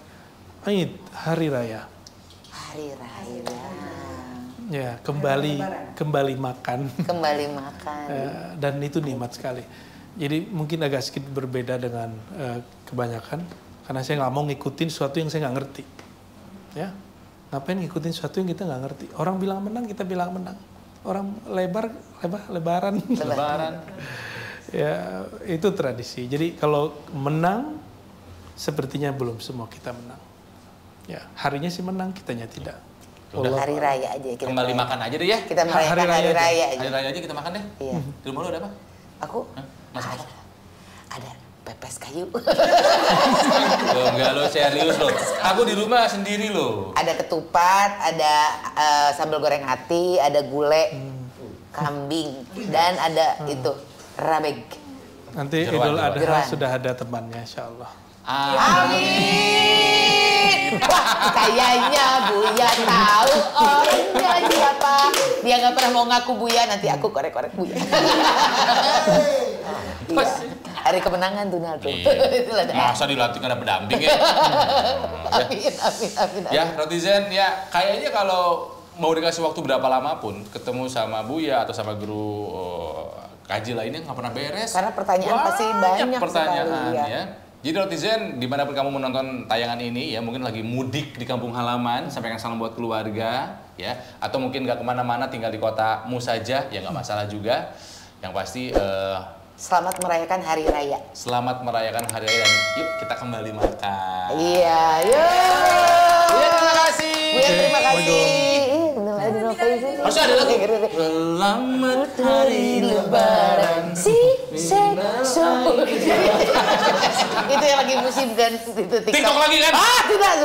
Speaker 3: Aid, hari raya.
Speaker 1: Hari raya.
Speaker 3: Ya, kembali makan.
Speaker 1: Kembali makan.
Speaker 3: Dan itu nikmat sekali. Jadi mungkin agak sedikit berbeda dengan kebanyakan, karena saya nggak mau ngikutin sesuatu yang saya nggak ngerti. Ya, ngapain ngikutin sesuatu yang kita nggak ngerti? Orang bilang menang, kita bilang menang. Orang lebaran. Ya, itu tradisi. Jadi kalau menang, sepertinya belum semua kita menang. Ya, harinya sih menang, kitanya tidak.
Speaker 1: Hari raya aja kita
Speaker 2: Kembali makan aja deh ya.
Speaker 1: Kita merayakan hari raya aja.
Speaker 2: Hari raya aja kita makan deh.
Speaker 1: Iya.
Speaker 2: Di rumah lu ada apa?
Speaker 1: Aku
Speaker 2: Masak apa?
Speaker 1: ada pepes kayu.
Speaker 2: Loh, enggak lo serius lo. Aku di rumah sendiri lo.
Speaker 1: Ada ketupat, ada sambal goreng hati, ada gulai kambing, dan ada itu rabeg.
Speaker 3: Nanti Idul Adha sudah ada temannya, insya Allah.
Speaker 1: Amin. Wah, kayaknya Buya tahu orangnya siapa. Dia nggak pernah mau ngaku Buya, nanti aku korek-korek Buya. Iya. Hari kemenangan tuh Naldo.
Speaker 2: Masa dilatih karena pendamping ya?
Speaker 1: Amin.
Speaker 2: Ya, Rotizen, ya kayaknya kalau mau dikasih waktu berapa lama pun ketemu sama Buya atau sama guru kaji lainnya nggak pernah beres.
Speaker 1: Karena pertanyaan pasti banyak
Speaker 2: pertanyaan
Speaker 1: sekali,
Speaker 2: ya. Jadi Rotizen, dimanapun kamu menonton tayangan ini ya, mungkin lagi mudik di kampung halaman, sampaikan salam buat keluarga ya, atau mungkin nggak kemana-mana, tinggal di kotamu saja, ya nggak masalah juga. Yang pasti
Speaker 1: selamat merayakan hari raya.
Speaker 2: Selamat merayakan hari raya dan yuk kita kembali makan.
Speaker 1: Iya, yuk.
Speaker 2: Buya terima kasih.
Speaker 1: Buya terima kasih.
Speaker 2: Harusnya ada lagi. Selamat hari Lebaran.
Speaker 1: Itu yang lagi musim dan itu
Speaker 2: TikTok lagi kan?
Speaker 1: Tidak.